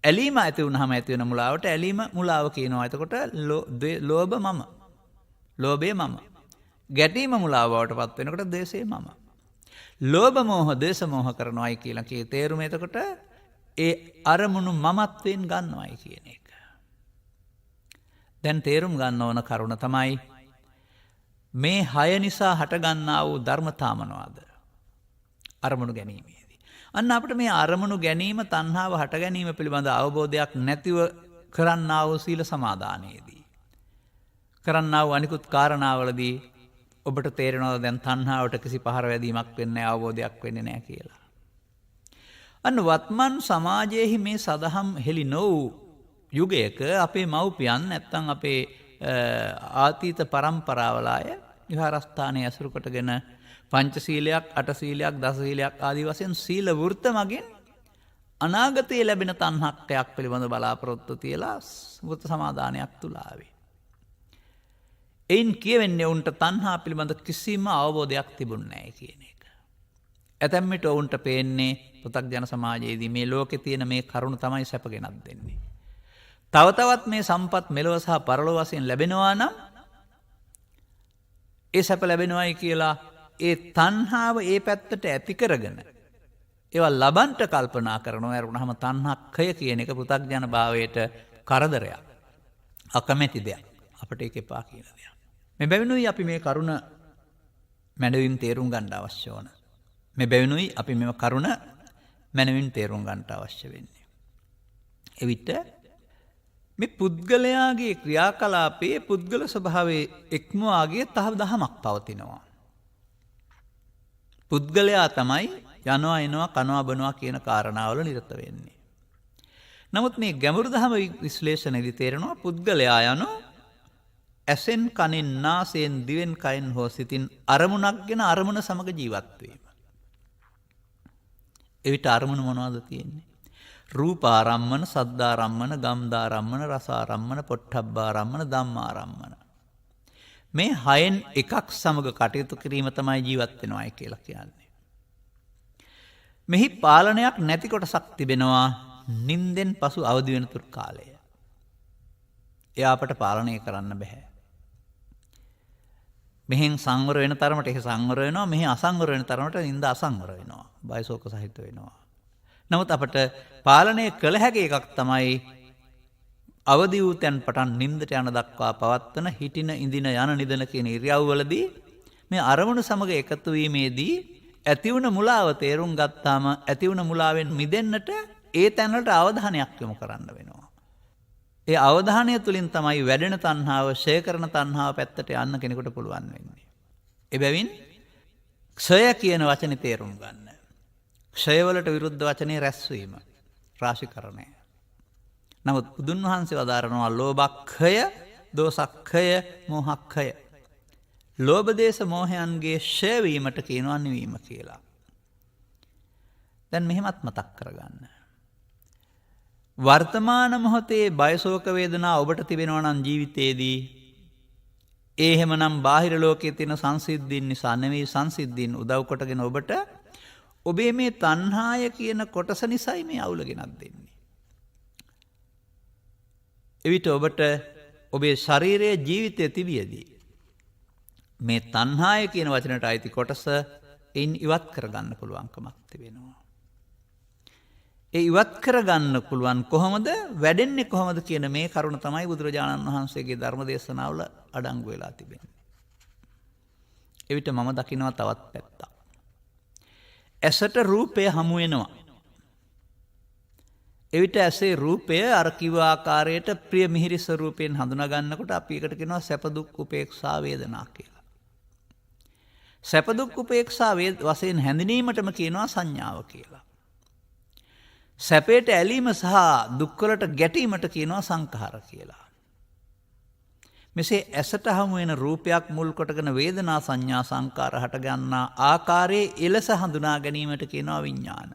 ඇලීම ඇති වුනහම ඇති වෙන මුලාවට ඇලීම මුලාව කියනවා. එතකොට ලෝභ මම, ලෝභය මම. ගැටීම මුලාව බවට පත් වෙනකොට ද්වේෂය මම. ලෝභ මෝහ ද්වේෂ මෝහ කරනවායි කියලා කියේ තේරුම එතකොට ඒ අරමුණු මමත්වෙන් ගන්නවායි කියන එක. දැන් තේරුම් ගන්න ඕන කරුණ තමයි මේ 6 නිසා හටගන්නා වූ ධර්මතා මොනවාද? අරමුණු ගැනීමේදී. අන්න අපිට මේ අරමුණු ගැනීම, තණ්හාව හට ගැනීම පිළිබඳ අවබෝධයක් නැතිව කරන්නා වූ සීල සමාදානයේදී, කරන්නා වූ අනිකුත් කාරණාවලදී ඔබට තේරෙනවා දැන් තණ්හාවට කිසි පහර වැදීමක් වෙන්නේ නැහැ, අවබෝධයක් වෙන්නේ නැහැ කියලා. අන්න වත්මන් සමාජයේහි මේ සදහම් හෙළි නොවූ යුගයක අපේ මව්පියන් නැත්තම් අපේ ආතීත පරම්පරාවල අය විහාරස්ථානයේ ඇසුරු කොටගෙන පංචශීලයක්, අටශීලයක්, දසශීලයක් ආදී වශයෙන් සීල වෘත්ත මගින් අනාගතයේ ලැබෙන තණ්හක්කයක් පිළිබඳ බලාපොරොත්තු තියලා වෘත්ත සමාදානයක් තුල ආවේ. එයින් කියවෙන්නේ උන්ට තණ්හා පිළිබඳ කිසිම අවබෝධයක් තිබුණේ නැහැ කියන එක. ඇතැම් විට උන්ට පේන්නේ පෘථග්ජන සමාජයේදී මේ ලෝකේ තියෙන මේ කරුණ තමයි සැප ගෙනත් දෙන්නේ. තව තවත් මේ සම්පත් මෙලොව සහ පරලොව වශයෙන් ලැබෙනවා නම් ඒ සැප ලැබෙනවායි කියලා ඒ තණ්හාව ඒ පැත්තට ඇති කරගෙන ඒවා ලබන්ට කල්පනා කරනවා ඇරුණහම තණ්හක්ඛය කියන එක පෘථග්ජන භාවයට කරදරයක්. අකමැති දෙයක්. අපට ඒක එපා කියන දෙයක්. මේ බැවිනුයි අපි මේ කරුණ මැනවින් තේරුම් ගන්න අවශ්‍ය වන. මේ බැවිනුයි අපි මෙම කරුණ මැනවින් තේරුම් ගන්නට අවශ්‍ය වෙන්නේ. එවිට මේ පුද්ගලයාගේ ක්‍රියාකලාපයේ පුද්ගල ස්වභාවයේ එක්මවාගේ තව දහමක් පවතිනවා. පුද්ගලයා තමයි යනවා එනවා කනවා බොනවා කියන කාරණාවල නිරත වෙන්නේ. නමුත් මේ ගැඹුරු දහම විශ්ලේෂණයේදී තේරෙනවා පුද්ගලයා යනු ඇසෙන් කනෙන් නාසයෙන් දිවෙන් කයෙන් හෝ සිතින් අරමුණක්ගෙන අරමුණ සමග ජීවත් වීම. එවිට අරමුණ මොනවද තියෙන්නේ? රූපාරම්මන, සද්ධාරම්මන, ගන්ධාරම්මන, රසාරම්මන, පොට්ටබ්බාරම්මන, ධම්මාරම්මන. මේ හයෙන් එකක් සමග කටයුතු කිරීම තමයි ජීවත් වෙනවායි කියලා කියන්නේ. මෙහි පාලනයක් නැති කොටසක් තිබෙනවා නින්දෙන් පසු අවදි වෙන තුරු කාලය. එය අපට පාලනය කරන්න බෑ. මෙහෙන් සංවර වෙන තරමට ඒක සංවර වෙනවා, මෙහි අසංවර වෙන තරමට නින්ද අසංවර වෙනවා. බයසෝක සහිත වෙනවා. නමුත් අපට පාලනය කළ හැකි එකක් තමයි අවදි වූ තැන් පටන් නින්දට යන දක්වා පවත්වන හිටින ඉඳින යන නිදන කියන ඉරියව්වලදී මේ අරමුණු සමග එකතු වීමේදී ඇතිවුණ මුලාව තේරුම් ගත්තාම ඇතිවුණ මුලාවෙන් මිදෙන්නට ඒ තැන්වලට අවධානයක් යොමු කරන්න වෙනවා. ඒ අවධානය තුළින් තමයි වැඩෙන තණ්හාව, ක්ෂය කරන තණ්හාව පැත්තට යන්න කෙනෙකුට පුළුවන් වෙන්නේ. එබැවින් ක්ෂය කියන වචනේ තේරුම් ගන්න. ක්ෂයවලට විරුද්ධ වචනේ රැස්වීම, රාශිකරණය. නමුත් බුදුන් වහන්සේ වදාරනවා ලෝභක්ඛය, දෝසක්ඛය, මෝහක්ඛය. ලෝභ දේශ මොහයන්ගේ ක්ෂය වීමට කියනවා නිවීම කියලා. දැන් මෙහෙමත් මතක් කරගන්න. වර්තමාන මොහොතේ බයසෝක වේදනා ඔබට තිබෙනවා නම් ජීවිතයේදී ඒ හැමනම් බාහිර ලෝකයේ තියෙන සංසිද්ධීන් නිසා නෙවෙයි, සංසිද්ධීන් උදව් කොටගෙන ඔබට ඔබේ මේ තණ්හාය කියන කොටස නිසායි මේ අවුල ගෙනත් දෙන්නේ. එවිට ඔබට ඔබේ ශරීරයේ ජීවිතය තිබියදී මේ තණ්හාය කියන වචනට අයිති කොටස එයින් ඉවත් කරගන්න පුළුවන්කමක් තිබෙනවා. ඒ ඉවත් කරගන්න පුළුවන් කොහොමද, වැඩෙන්නේ කොහොමද කියන මේ කරුණ තමයි බුදුරජාණන් වහන්සේගේ ධර්ම දේශනාවල අඩංගු වෙලා තිබෙන්නේ. එවිට මම දකිනවා තවත් පැත්තක්. ඇසට රූපය හමු වෙනවා. එවිට ඇසේ රූපය අර කිව්ව ආකාරයට ප්‍රිය මිහිරි ස්වරූපයෙන් හඳුනා ගන්නකොට අපි ඒකට කියනවා සැප දුක් උපේක්ෂා වේදනා කියලා. සැප දුක් උපේක්ෂා වශයෙන් හැඳිනීමටම කියනවා සංඥාව කියලා. සැපයට ඇලීම සහ දුක්වලට ගැටීමට කියනවා සංඛාර කියලා. මෙසේ ඇසට හමු වෙන රූපයක් මුල් කොටගෙන වේදනා සංඥා සංකාර හට ගන්නා ආකාරයේ එලස හඳුනා ගැනීමට කියනවා විඥාන.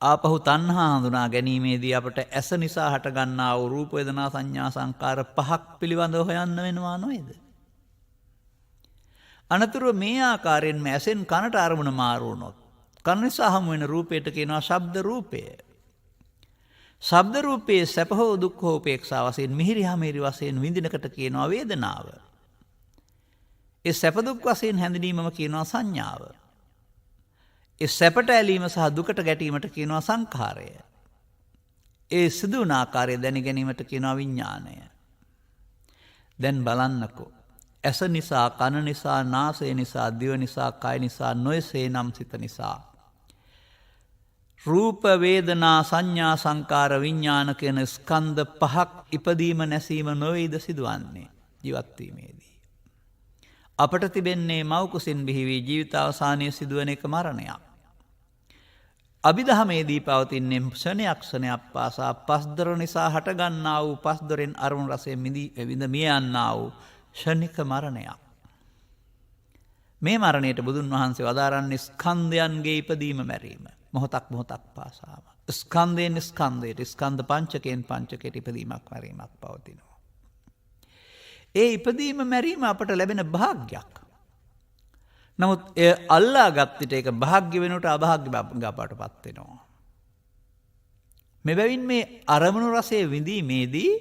ආපහු තණ්හා හඳුනා ගැනීමේදී අපට ඇස නිසා හට ගන්නා වූ රූප වේදනා සංඥා සංකාර පහක් පිළිබඳව හොයන්න වෙනවා නේද? අනතුරුව මේ ආකාරයෙන්ම ඇසෙන් කනට අරමුණ මාරු වුණොත් කන නිසා හමු වෙන රූපයට කියනවා ශබ්ද රූපය. ශබ්ද රූපයේ සැප හෝ දුක් හෝ උපේක්ෂා වශයෙන් මිහිරි හැමිරි වශයෙන් විඳිනකට කියනවා වේදනාව. ඒ සැප දුක් වශයෙන් හැඳිනීමම කියනවා සංඥාව. ඒ සැපට ඇලීම සහ දුකට ගැටීමට කියනවා සංඛාරය. ඒ සිදු වන ආකාරය දැන ගැනීමට කියනවා විඥානය. දැන් බලන්නකෝ. ඇස නිසා, කන නිසා, නාසය නිසා, දිව නිසා, කය නිසා, නොයසේ නම් සිත නිසා රූප වේදනා සංඥා සංකාර විඥාන කියන ස්කන්ධ පහක් ඉපදීම නැසීම නොවේද සිදුවන්නේ ජීවත් වීමේදී. අපට තිබෙන්නේ මව් කුසින් බිහි වී ජීවිතාවසානයේ සිදුවන එක මරණයක්. අභිධර්මයේදී පවතින්නේ ක්ෂණයක් ක්ෂණයක් පාසා පස්දොර නිසා හටගන්නා වූ පස්දොරෙන් අරුණ රසයෙන් විඳ මිය යන්නා වූ ක්ෂණික මරණයක්. මේ මරණයට බුදුන් වහන්සේ වදාරන්නේ ස්කන්ධයන්ගේ ඉපදීම මැරීම. මොහොතක් මොහොතක් පාසාම ස්කන්ධයෙන් ස්කන්ධයට, ස්කන්ධ පංචකයෙන් පංචකයට ඉපදීමක් මැරීමක් පවතිනවා. ඒ ඉපදීම මැරීම අපට ලැබෙන භාග්යක්. නමුත් එය අල්ලා ගත්තිට ඒක භාග්‍ය වෙනට අභාග්‍ය බවට පත් වෙනවා. මෙබැවින් මේ අරමුණු රසයේ විඳීමේදී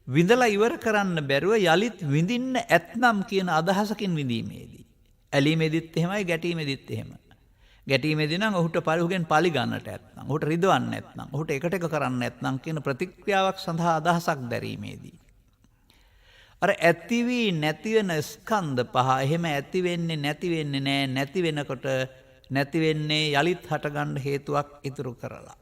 විඳලා ඉවර කරන්න බැරුව යලිත් විඳින්න ඇත්නම් කියන අදහසකින් විඳීමේදී. ඇලීමේදීත් එහෙමයි ගැටීමේදීත් එහෙම. ගැටීමේදී නම් ඔහුට පරිහුගෙන් පලි ගන්නට ඇත්නම්, ඔහුට රිදවන්න ඇත්නම්, ඔහුට එකට එක කරන්න ඇත්නම් කියන ප්‍රතික්‍රියාවක් සඳහා අදහසක් දැරීමේදී. අර ඇති වී නැති වෙන ස්කන්ධ පහ එහෙම ඇති වෙන්නේ නැති වෙන්නේ නැහැ. නැති වෙනකොට නැති වෙන්නේ යලිත් හටගන්න හේතුවක් ඉතුරු කරලා.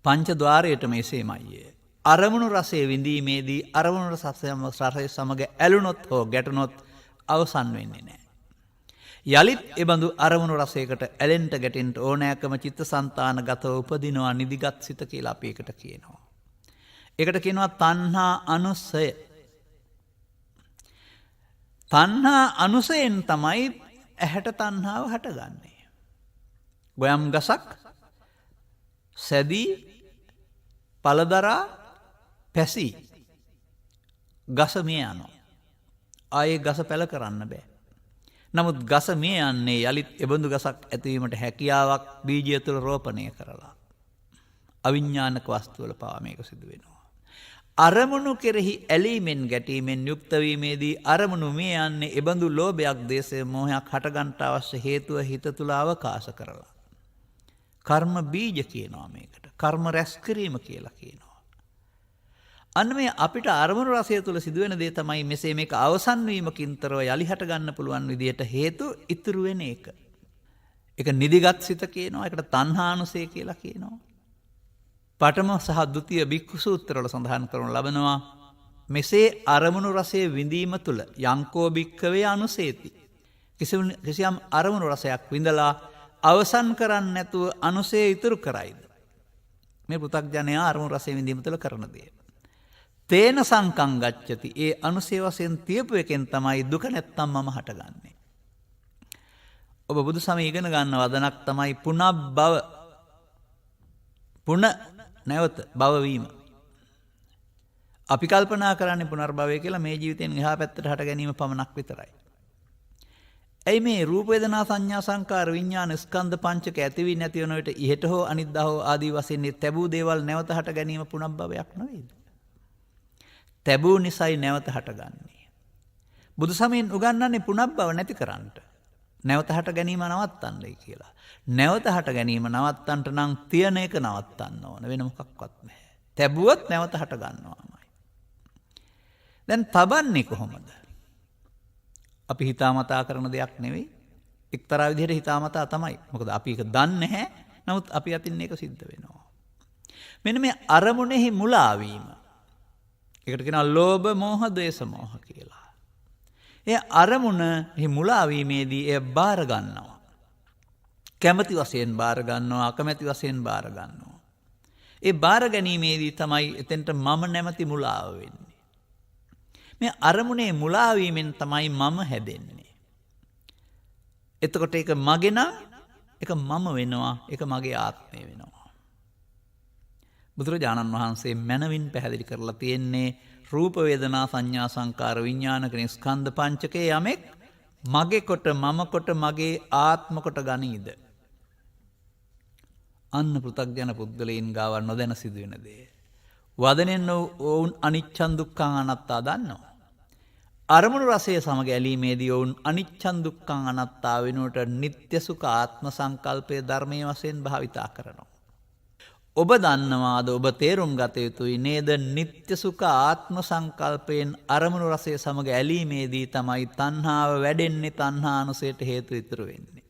පංච ద్వාරයටම එසේමයි. අරමුණු රසය විඳීමේදී අරමුණු රසය සමග ඇලුනොත් හෝ ගැටුනොත් අවසන් වෙන්නේ නැහැ. යලිත් එබඳු අරමුණු රසයකට ඇලෙන්ට ගැටෙන්ට ඕනෑකම චිත්තසංතානගතව උපදිනවා නිදිගත් සිත කියලා අපි එකට කියනවා. ඒකට කියනවා තණ්හා අනුසය. තණ්හා අනුසයෙන් තමයි ඇහැට තණ්හාව හටගන්නේ. ගොයම් ගසක් සැදී පළදරා පැසී ගස මිය යනවා. ආයේ ගස පැල කරන්න බෑ. නමුත් ගස මිය යන්නේ යලිත් එබඳු ගසක් ඇතිවීමට හැකියාවක් බීජය තුළ රෝපණය කරලා. අවිඥානික වස්තුවල පවා මේක සිදු වෙනවා. අරමුණු කෙරෙහි ඇලීමෙන් ගැටීමෙන් යුක්ත වීමේදී අරමුණු මිය යන්නේ එබඳු ලෝභයක්, දේශයක්, මෝහයක් හටගන්ට අවශ්‍ය හේතුව හිත තුළ අවකාශ කරලා. කර්ම බීජ කියනවා මේකට. කර්ම රැස් කිරීම කියලා කියනවා. අන්න මේ අපිට අරමුණු රසය තුළ සිදුවෙන දේ තමයි මෙසේ මේක අවසන් වීමකින්තරව යලි හට ගන්න පුළුවන් විදියට හේතු ඉතුරු වෙන එක. ඒක නිදිගත් සිත කියනවා. ඒකට තණ්හානුසය කියලා කියනවා. පඨම සහ ဒုတိ ය භික්ඛු සූත්‍රවල සඳහන් කරනු ලබනවා මෙසේ අරමුණු රසය විඳීම තුළ යංකෝ භික්ඛවේ අනුසේති. කිසියම් අරමුණු රසයක් විඳලා අවසන් කරන්නේ නැතුව අනුසය ඉතුරු කරයිද? මේ පෘථග්ජනයා අරමුණු රසය විඳීම තුළ කරන දේ. තේන සංකං ගච්ඡති. ඒ අනුසය වශයෙන් තියපු එකෙන් තමයි දුක නැත්තම් මම හටගන්නේ. ඔබ බුදු සමය ඉගෙන ගන්න වදනක් තමයි පුනබ්බව. පුන නැවත භවවීම. අපි කල්පනා කරන්නේ පුනර්භවය කියලා මේ ජීවිතයෙන් එහා පැත්තට හට ගැනීම පමණක් විතරයි. ඇයි මේ රූප වේදනා සංඥා සංකාර විඥාන ස්කන්ධ පංචක ඇති වී නැති වෙන විට ඉහෙට හෝ අනිද්දා හෝ ආදී වශයෙන් තැබූ දේවල් නැවත හට ගැනීම පුනර්භවයක් නෙවෙයිද? තැබූ නිසයි නැවත හටගන්නේ. බුදු සමයෙන් උගන්වන්නේ පුනර්භව නැති කරන්නට. නැවත හට ගැනීම නවත්තන්නයි කියලා. නැවත හට ගැනීම නවත්තන්නට නම් තියෙන එක නවත්තන්න ඕන. වෙන මොකක්වත් නැහැ. තැබුවොත් නැවත හට ගන්නවාමයි. දැන් තබන්නේ කොහොමද? අපි හිතාමතා කරන දෙයක් නෙවෙයි. එක්තරා විදිහට හිතාමතා තමයි. මොකද අපි ඒක දන්නේ නැහැ. නමුත් අපි අතින් ඒක සිද්ධ වෙනවා. මෙන්න මේ අරමුණෙහි මුලා වීම. ඒකට කියනවා ලෝභ, මෝහ, ද්වේෂ, මෝහ කියලා. ඒ අරමුණෙහි මුලා වීමේදී එය බාර ගන්නවා. කැමැති වශයෙන් බාර ගන්නවා, අකමැති වශයෙන් බාර ගන්නවා. ඒ බාර ගැනීමේදී තමයි එතෙන්ට මම නැමැති මුලාව වෙන්නේ. මේ අරමුණේ මුලා වීමෙන් තමයි මම හැදෙන්නේ. එතකොට ඒක මගේ නම් ඒක මම වෙනවා, ඒක මගේ ආත්මය වෙනවා. බුදුරජාණන් වහන්සේ මනවින් පැහැදිලි කරලා තියෙන්නේ රූප වේදනා සංඥා සංකාර විඥාන කියන ස්කන්ධ පංචකයේ යමෙක් මගේ කොට මම කොට මගේ ආත්ම කොට ගනීද? අන්න පෘථග්ජන පුද්ගලයන් ගාව නොදැන සිදුවෙන දේ. වදනෙන් ඔවුන් අනිච්චන් දුක්ඛං අනාත්තා දන්නවා. අරමුණු රසය සමග ඇලීමේදී ඔවුන් අනිච්චන් දුක්ඛං අනාත්තා වෙනුවට නিত্য සුඛ ආත්ම සංකල්පයේ ධර්මයේ වශයෙන් භාවිතා කරනවා. ඔබ දන්නවාද, ඔබ තේරුම් ගත යුතුයි නේද? නিত্য සුඛ ආත්ම සංකල්පයෙන් අරමුණු රසය සමග ඇලීමේදී තමයි තණ්හාව වැඩෙන්නේ, තණ්හානුසයට හේතු ඉතුරු වෙන්නේ.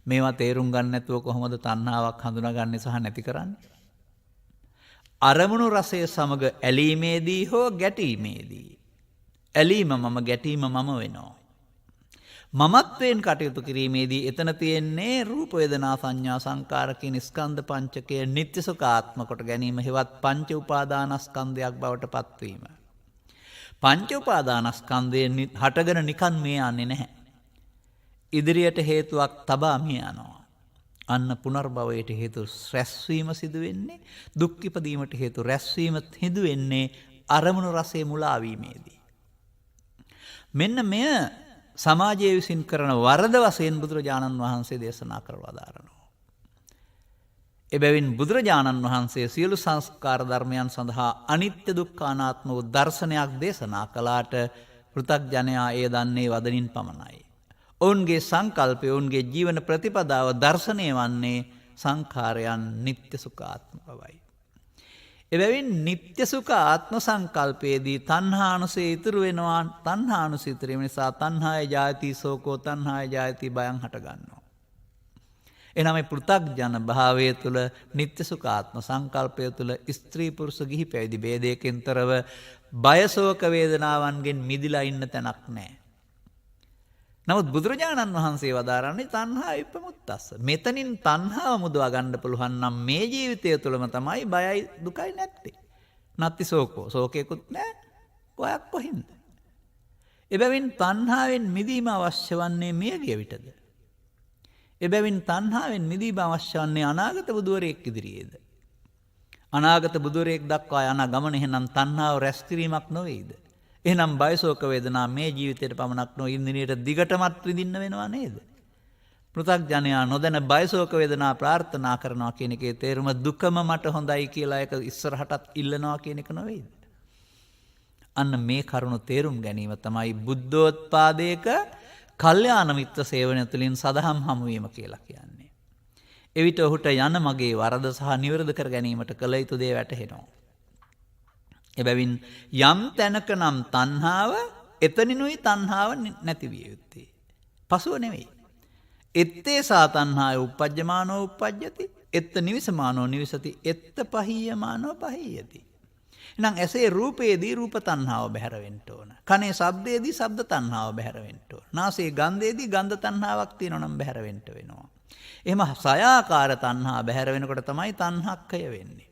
මේවා තේරුම් ගන්න නැතුව කොහොමද තණ්හාවක් හඳුනාගන්නේ සහ නැති කරන්නේ? අරමුණු රසය සමග ඇලීමේදී හෝ ගැටීමේදී ඇලීම මම, ගැටීම මම වෙනවා. මමත්වයෙන් කටයුතු කිරීමේදී එතන තියෙන්නේ රූප වේදනා සංඥා සංකාර කියන ස්කන්ධ පංචකය නিত্য සුඛ ආත්ම කොට ගැනීම හෙවත් පංච උපාදානස්කන්ධයක් බවට පත්වීම. පංච උපාදානස්කන්ධයෙන් හටගෙන නිකන් මේ යන්නේ නැහැ. ඉදිරියට හේතුවක් තබා මිය යනවා. අන්න පුනර්භවයට හේතු රැස්වීම සිදු වෙන්නේ, දුක් ඉපදීමට හේතු රැස්වීම සිදු වෙන්නේ අරමුණු රසයේ මුලා වීමේදී. මෙන්න මෙය සමාජයේ විසින් කරන වරද වශයෙන් බුදුරජාණන් වහන්සේ දේශනා කරලා දාරනවා. එබැවින් බුදුරජාණන් වහන්සේ සියලු සංස්කාර ධර්මයන් සඳහා අනිත්‍ය දුක්ඛ අනාත්ම වූ දර්ශනයක් දේශනා කළාට පෘථග්ජනයා එය දන්නේ වදනින් පමණයි. ඔවුන්ගේ සංකල්පය ඔවුන්ගේ ජීවන ප්‍රතිපදාව දර්ශනය වන්නේ සංඛාරයන් නිත්‍ය සුඛ ආත්ම බවයි. එබැවින් නිත්‍ය සුඛ ආත්ම සංකල්පයේදී තණ්හානුසය ඉතුරු වෙනවා. තණ්හානුසය ඉතුරු වීම නිසා තණ්හාය ජායති සෝකෝ තණ්හාය ජායති බයං හට ගන්නවා. එනම මේ පෘථග්ජන භාවය තුළ නිත්‍ය සුඛ ආත්ම සංකල්පය තුළ ස්ත්‍රී පුරුෂ ගිහි පැවිදි ભેදයකින් තොරව බය ශෝක වේදනාවන්ගෙන් මිදිලා ඉන්න තැනක් නැහැ. නමුත් බුදුරජාණන් වහන්සේ වදාරන්නේ තණ්හා විපමුක්තස්ස. මෙතනින් තණ්හාව මුදවා ගන්න පුළුවන් නම් මේ ජීවිතය තුළම තමයි බයයි දුකයි නැත්තේ. නැත්ති සෝකෝ. සෝකේකුත් නැහැ. කොයක් කොහින්ද? එබැවින් තණ්හාවෙන් මිදීම අවශ්‍ය වන්නේ මියගිය විටද? එබැවින් තණ්හාවෙන් මිදීම අවශ්‍ය වන්නේ අනාගත බුදුවරයෙක් ඉදිරියේද? අනාගත බුදුවරයෙක් දක්වා යන ගමන එහෙනම් තණ්හාව රැස් කිරීමක් නොවේද? එහෙනම් බයසෝක වේදනා මේ ජීවිතයට පමණක් නො ඉන්දිනියට දිගටමත් විඳින්න වෙනවා නේද? පෘථග්ජනයා නොදැන බයසෝක වේදනා ප්‍රාර්ථනා කරනවා කියන එකේ තේරුම දුකම මට හොඳයි කියලා ඒක ඉස්සරහටත් ඉල්ලනවා කියන එක නොවේද? අන්න මේ කරුණ තේරුම් ගැනීම තමයි බුද්ධෝත්පාදයක කල්යාණ මිත්‍ර සේවනය තුළින් සදහම් හමුවීම කියලා කියන්නේ. එවිට ඔහුට යන මගේ වරද සහ නිවැරදි කර ගැනීමට කළ යුතු දේ වැටහෙනවා. එබැවින් යම් තැනක නම් තණ්හාව එතනිනුයි තණ්හාව නැති විය යුත්තේ. පසුව නෙවෙයි. එත්තේ සා තණ්හාය උප්පජ්ජමානෝ උප්පජ්ජති. එත්ත නිවිසමානෝ නිවිසති. එත්ත පහීයමානෝ පහීයති. එහෙනම් ඇසේ රූපයේදී රූප තණ්හාව බැහැර වෙන්න ඕන. කනේ ශබ්දයේදී ශබ්ද තණ්හාව බැහැර වෙන්න ඕන. නාසයේ ගන්ධයේදී ගන්ධ තණ්හාවක් තියෙනවා නම් බැහැර වෙන්න වෙනවා. එහෙම සයාකාර තණ්හා බැහැර වෙනකොට තමයි තණ්හක්කය වෙන්නේ.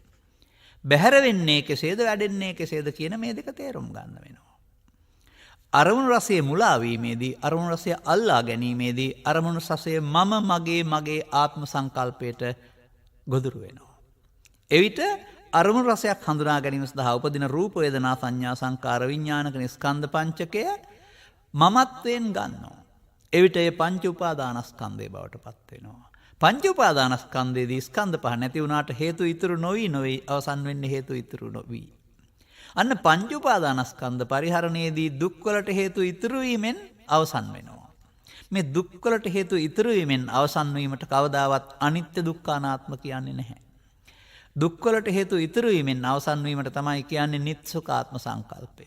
බැහැර වෙන්නේ කෙසේද වැඩෙන්නේ කෙසේද කියන මේ දෙක තේරුම් ගන්න වෙනවා. අරමුණු රසයේ මුලා වීමේදී අරමුණු රසය අල්ලා ගැනීමේදී අරමුණු රසය මම මගේ ආත්ම සංකල්පයට ගොදුරු වෙනවා. එවිට අරමුණු රසයක් හඳුනා ගැනීම සඳහා උපදින රූප වේදනා සංඥා සංකාර විඥාන කියන ස්කන්ධ පංචකය මමත්වයෙන් ගන්නවා. එවිට ඒ පංච උපාදානස්කන්ධය බවට පත් වෙනවා. පංච උපාදානස්කන්ධයේදී ස්කන්ධ පහ නැති වුණාට හේතු ඉතුරු නොවි අවසන් වෙන්නේ හේතු ඉතුරු නොවි. අන්න පංච උපාදානස්කන්ධ පරිහරණයේදී දුක් වලට හේතු ඉතුරු වීමෙන් අවසන් වෙනවා. මේ දුක් වලට හේතු ඉතුරු වීමෙන් අවසන් වීමට කවදාවත් අනිත්‍ය දුක්ඛ අනාත්ම කියන්නේ නැහැ. දුක් වලට හේතු ඉතුරු වීමෙන් අවසන් වීමට තමයි කියන්නේ නිත්‍ය සුඛාත්ම සංකල්පය.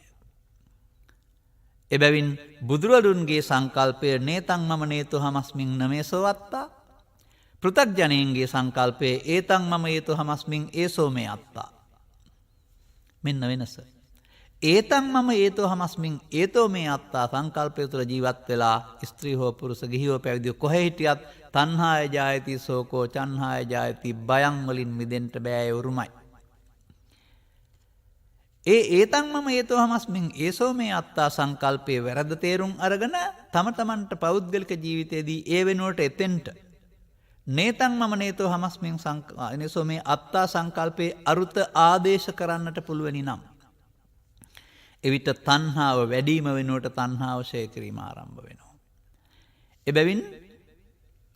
එබැවින් බුදුරදුන්ගේ සංකල්පය නේතං මම නේතු හමස්මින් නමේසවත්තා. පෘථග්ජනයන්ගේ සංකල්පය ඒතං මම ඒතු හමස්මින් ඒසෝ මේ අත්තා. මෙන්න වෙනස. ඒතං මම ඒතෝ හමස්මින් ඒතෝ මේ අත්තා සංකල්පය තුළ ජීවත් වෙලා ස්ත්‍රී හෝ පුරුෂ ගිහි හෝ පැවිදි කොහේ හිටියත් තණ්හාය ජායති සෝකෝ චන්හාය ජායති බයං වලින් මිදෙන්න බෑ උරුමයි. ඒතං මම ඒතෝ හමස්මින් ඒසෝ මේ අත්තා සංකල්පයේ වැරද්ද තේරුම් අරගෙන තම තමන්ට පෞද්ගලික ජීවිතයේදී ඒ වෙනුවට එතෙන්ට නේතං මම නේතෝ හමස්මින් එනිසෝ මේ අත්තා සංකල්පයේ අරුත ආදේශ කරන්නට පුළුවනි නම් එවිට තණ්හාව වැඩිම වෙනුවට තණ්හාව ෂය කිරීම ආරම්භ වෙනවා. එබැවින්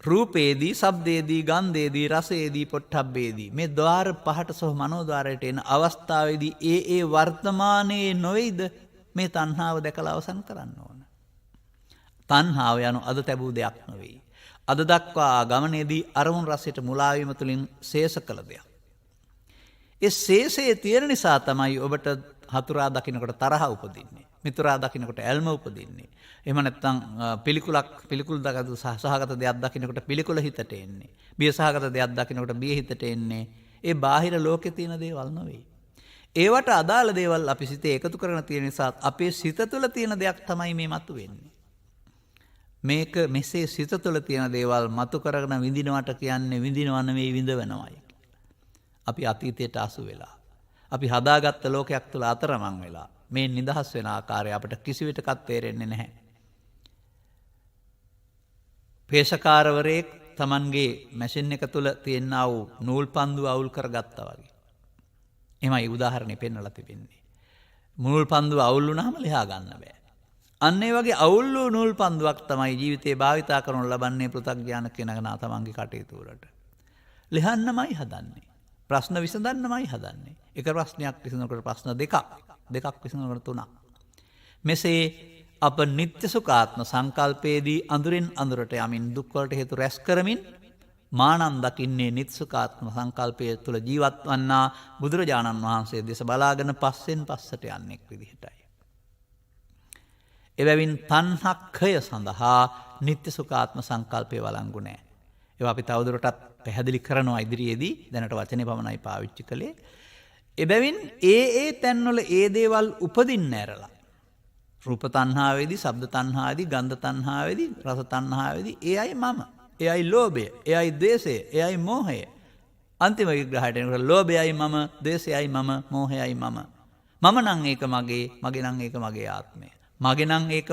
රූපේදී, ශබ්දේදී, ගන්ධේදී, රසේදී, පොට්ටබ්බේදී මේ ద్వාර පහට සහ මනෝද්වාරයට එන අවස්ථාවේදී ඒ වර්තමානයේ නොවේද මේ තණ්හාව දැකලා අවසන් කරන්න ඕන. තණ්හාව යනු අද තැබූ දෙයක් නෙවෙයි. අද දක්වා ගමනේදී අරමුණු රසයට මුලා වීම තුළින් ශේෂ කළ දෙයක්. ඒ ශේෂයේ තියෙන නිසා තමයි ඔබට හතුරා දකින්නකොට තරහ උපදින්නේ. මිතුරා දකින්නකොට ඇල්ම උපදින්නේ. එහෙම නැත්නම් පිළිකුල් සහගත දෙයක් දකින්නකොට පිළිකුල හිතට එන්නේ. බිය සහගත දෙයක් දකින්නකොට බිය හිතට එන්නේ. ඒ බාහිර ලෝකේ තියෙන දේවල් නෙවෙයි. ඒවට අදාළ දේවල් අපි සිතේ එකතු කරගෙන තියෙන නිසා අපේ සිත තුළ තියෙන දෙයක් තමයි මේ මතුවෙන්නේ. මේක මෙසේ සිත තුළ තියෙන දේවල් මතු කරගෙන විඳිනවට කියන්නේ විඳිනව නෙවෙයි විඳවනවායි. අපි අතීතයට අසු වෙලා අපි හදාගත්ත ලෝකයක් තුළ අතරමං වෙලා මේ නිදහස් වෙන ආකාරය අපට කිසිවිටකත් තේරෙන්නේ නැහැ. පේශකාරවරයෙක් Tamanගේ මැෂින් එක තුළ තියෙනා වූ නූල් පන්දු අවුල් කරගත්තා වගේ. එහෙමයි උදාහරණෙ පෙන්නලා තිබෙන්නේ. නූල් පන්දුව අවුල් වුණාම ලියා ගන්න බෑ. අන්න ඒ වගේ අවුල් වූ නූල් පන්දුවක් තමයි ජීවිතේ භාවිතා කරනු ලබන්නේ පෘථග්ජාන කෙනා තමන්ගේ කටයුතු වලට. ලිහන්නමයි හදන්නේ. ප්‍රශ්න විසඳන්නමයි හදන්නේ. එක ප්‍රශ්නයක් විසඳනකොට ප්‍රශ්න දෙකක් විසඳනකොට තුනක්. මෙසේ අප නිත්‍ය සුඛාත්ම සංකල්පයේදී අඳුරෙන් අඳුරට යමින් දුක් වලට හේතු රැස් කරමින් මානන් දකින්නේ නිත්‍ය සුඛාත්ම සංකල්පය තුළ ජීවත් වන්නා බුදුරජාණන් වහන්සේ දෙස බලාගෙන පස්සෙන් පස්සට යන්නෙක් විදිහටයි. එබැවින් තණ්හක්ඛය සඳහා නිත්‍ය සුඛාත්ම සංකල්පය වළංගු නැහැ. ඒවා අපි තවදුරටත් පැහැදිලි කරනවා ඉදිරියේදී. දැනට වචනේ පමණයි පාවිච්චි කළේ. එබැවින් ඒ තැන්වල ඒ දේවල් උපදින්න ඇරලා රූප තණ්හාවේදී, ශබ්ද තණ්හාවේදී, ගන්ධ තණ්හාවේදී, රස තණ්හාවේදී ඒ අය මම, ඒ අය ලෝභය, ඒ අය ද්වේෂය, ඒ අය මෝහය. අන්තිම විග්‍රහයට එනකොට ලෝභයයි මම, ද්වේෂයයි මම, මෝහයයි මම. මම නම් ඒක මගේ, මගේ නම් ඒක මගේ ආත්මය. මගේ නම් ඒක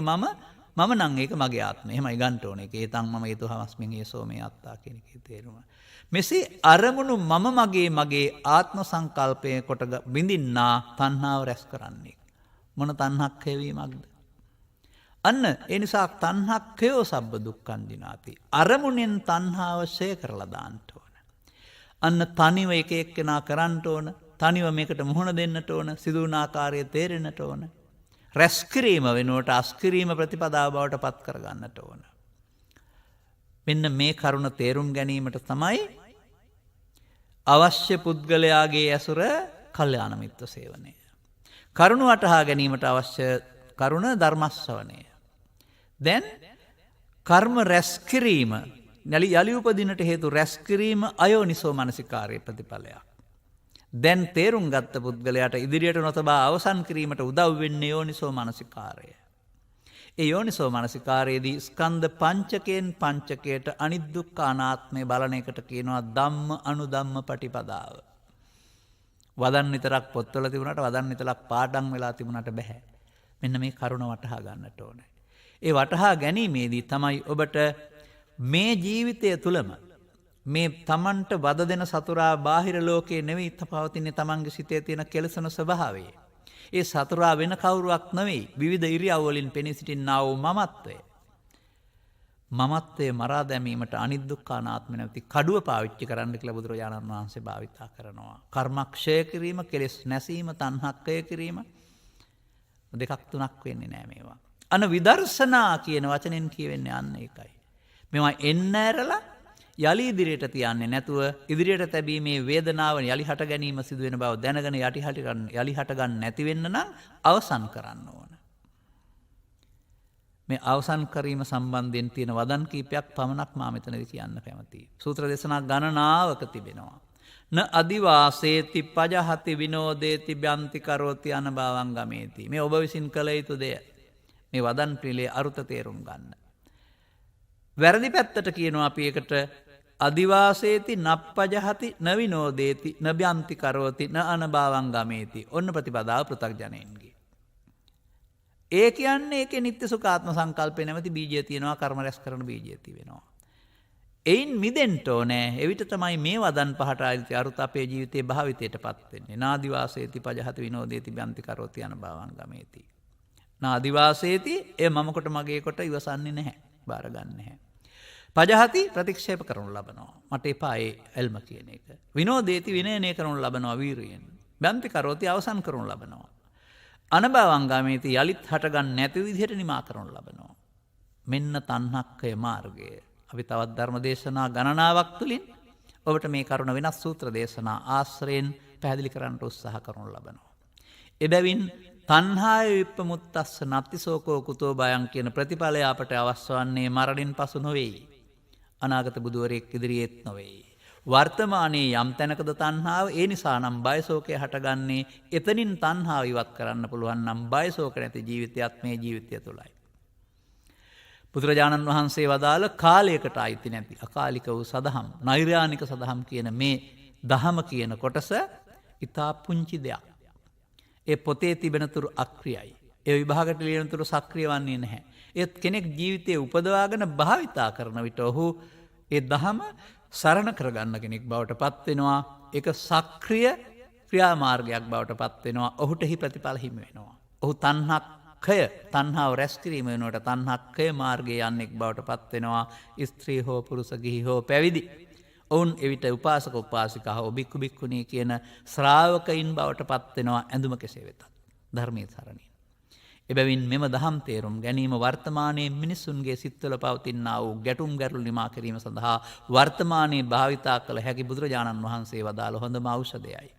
මම නම් ඒක මගේ ආත්මය. එහෙමයි ගන්න ඕනේ. ඒක ඒතන් මම ඒතුහමස්මින් ඒසෝ මේ අත්තා කියන එකේ තේරුම. මෙසේ අරමුණු මම මගේ ආත්ම සංකල්පය කොට බිඳින්නා තණ්හාව රැස් කරන්නේ. මොන තණ්හක්ඛය වීමක්ද? අන්න ඒ නිසා තණ්හක්ඛයෝ සබ්බ දුක්ඛං දිනාති. අරමුණෙන් තණ්හාව ෂය කරලා දාන්න ඕන. අන්න තනිව එක එක්කෙනා කරන්න ඕන. තනිව මේකට මුහුණ දෙන්නට ඕන. සිදුවන ආකාරය තේරෙන්නට ඕන. රැස් කිරීම වෙනුවට අස්කිරීම ප්‍රතිපදාව බවට පත් කරගන්නට ඕන. මෙන්න මේ කරුණ තේරුම් ගැනීමට තමයි අවශ්‍ය පුද්ගලයාගේ ඇසුර කල්යාණ මිත්‍ර සේවනය. කරුණ වටහා ගැනීමට අවශ්‍ය කරුණ ධර්මශ්‍රවණය. දැන් කර්ම රැස් කිරීම යලි උපදිනට හේතු රැස් කිරීම අයෝනිසෝ මනසිකාරයේ ප්‍රතිඵලයක්. දැන් තේරුම් ගත්ත පුද්ගලයාට ඉදිරියට නොතබා අවසන් කිරීමට උදව් වෙන්නේ යෝනිසෝ මනසිකාරය. ඒ යෝනිසෝ මනසිකාරයේදී ස්කන්ධ පංචකයෙන් පංචකයට අනිදුක්ඛ අනාත්මය බලන එකට කියනවා ධම්ම අනුධම්ම පටිපදාව. වදන් විතරක් පොත්වල තිබුණාට වදන් විතරක් පාඩම් වෙලා තිබුණාට බෑ. මෙන්න මේ කරුණ වටහා ගන්නට ඕනේ. ඒ වටහා ගැනීමේදී තමයි ඔබට මේ ජීවිතය තුළම මේ තමන්ට වද දෙන සතුරා බාහිර ලෝකයේ නෙවෙයි පවතින්නේ තමන්ගේ සිතේ තියෙන කෙලසන ස්වභාවය. ඒ සතුරා වෙන කවුරුවක් නෙවෙයි විවිධ ඉරියව් වලින් පෙනී සිටිනා වූ මමත්වය. මමත්වයේ මරා දැමීමට අනිදුක්ඛ අනාත්ම නැති කඩුව පාවිච්චි කරන්න කියලා බුදුරජාණන් වහන්සේ භාවිතා කරනවා. කර්මක්ෂය කිරීම, කෙලෙස් නැසීම, තණ්හක්ඛය කිරීම දෙකක් තුනක් වෙන්නේ නැහැ මේවා. අන විදර්ශනා කියන වචනෙන් කියවෙන්නේ අන්න ඒකයි. මේවා එන්න ඇරලා යලි ඉදිරියට තියන්නේ නැතුව ඉදිරියට තැබීමේ වේදනාව යලි හට ගැනීම සිදු වෙන බව දැනගෙන යලි හට ගන්න නැති වෙන්න නම් අවසන් කරන්න ඕන. මේ අවසන් කිරීම සම්බන්ධයෙන් තියෙන වදන් කීපයක් පමණක් මා මෙතනදී කියන්න කැමතියි. සූත්‍ර දේශනා ගණනාවක තිබෙනවා. න අදිවාසේති පජහති විනෝදේති බ්‍යන්ති කරෝති අනභවං ගමේති. මේ ඔබ විසින් කළ යුතු දෙය. මේ වදන් පිළිලේ අරුත තේරුම් ගන්න. වැරදි පැත්තට කියනවා අපි ඒකට අදිවාසේති නප්පජහති නවිනෝදේති නබ්‍යන්ති කරෝති න අනභවං ගමේති. ඔන්න ප්‍රතිපදාව පෘථග්ජනයන්ගේ. ඒ කියන්නේ ඒකේ නිත්‍ය සුඛාත්ම සංකල්පේ නැමැති බීජය තියෙනවා, කර්ම රැස් කරන බීජය තියෙනවා. එයින් මිදෙන්න ඕනේ. එවිට තමයි මේ වදන් පහට ආйти අරුත අපේ ජීවිතයේ භාවිතයටපත් වෙන්නේ. නාදිවාසේති පජහති විනෝදේති බ්‍යන්ති කරෝති අනභවං ගමේති. නාදිවාසේති ඒ මම කොට මගේ කොට ඉවසන්නේ නැහැ. බාර ගන්න නැහැ. පජහති ප්‍රතික්ෂේප කරනු ලබනවා. මට එපා ඒ එල්ම කියන එක. විනෝදේති විනයනය කරනු ලබනවා වීරියෙන්. බ්‍යන්ති කරෝති අවසන් කරනු ලබනවා. අනභවං ගමේති යලිත් හටගන්න නැති විදිහට නිමා කරනු ලබනවා. මෙන්න තණ්හක්ඛය මාර්ගය. අපි තවත් ධර්ම දේශනා ගණනාවක් තුලින් ඔබට මේ කරුණ වෙනස් සූත්‍ර දේශනා ආශ්‍රයෙන් පැහැදිලි කරන්න උත්සාහ කරනු ලබනවා. එබැවින් තණ්හාය විප්පමුත්තස්ස නත්තිසෝකෝ කුතෝ බයං කියන ප්‍රතිඵලය අපට අවශ්‍ය වන්නේ මරණින් පසු නොවේයි. අනාගත බුදුවරයෙක් ඉදිරියේත් නොවේයි. වර්තමානයේ යම් තැනකද තණ්හාව ඒ නිසා නම් බයසෝකය හටගන්නේ එතනින් තණ්හාව ඉවත් කරන්න පුළුවන් නම් බයසෝක නැති ජීවිතයත් මේ ජීවිතය තුළයි. බුදුරජාණන් වහන්සේ වදාළ කාලයකට අයිති නැති අකාලික වූ සදහම්, නෛර්යානික සදහම් කියන මේ දහම කියන කොටස ඉතා පුංචි දෙයක්. ඒ පොතේ තිබෙනතුරු අක්‍රියයි. ඒ විභාගට ලියනතුරු සක්‍රිය වන්නේ නැහැ. ඒත් කෙනෙක් ජීවිතයේ උපදවාගෙන භාවිතා කරන විට ඔහු ඒ දහම සරණ කරගන්න කෙනෙක් බවට පත් වෙනවා. ඒක සක්‍රිය ක්‍රියාමාර්ගයක් බවට පත් වෙනවා. ඔහුට එහි ප්‍රතිඵල හිමි වෙනවා. ඔහු තණ්හාව රැස් කිරීම වෙනුවට තණ්හක්ඛය මාර්ගයේ යන්නෙක් බවට පත් වෙනවා. ස්ත්‍රී හෝ පුරුෂ, ගිහි හෝ පැවිදි. ඔවුන් එවිට උපාසක උපාසිකා හෝ බික්කු බික්කුණී කියන ශ්‍රාවකයින් බවට පත්වෙනවා ඇඳුම කෙසේ වෙතත් ධර්මයේ සරණින්. එබැවින් මෙම දහම් තේරුම් ගැනීම වර්තමානයේ මිනිසුන්ගේ සිත්වල පවතිනා වූ ගැටුම් ගැටලු නිමා කිරීම සඳහා වර්තමානයේ භාවිතා කළ හැකි බුදුරජාණන් වහන්සේ වදාළ හොඳම ඖෂධයයි.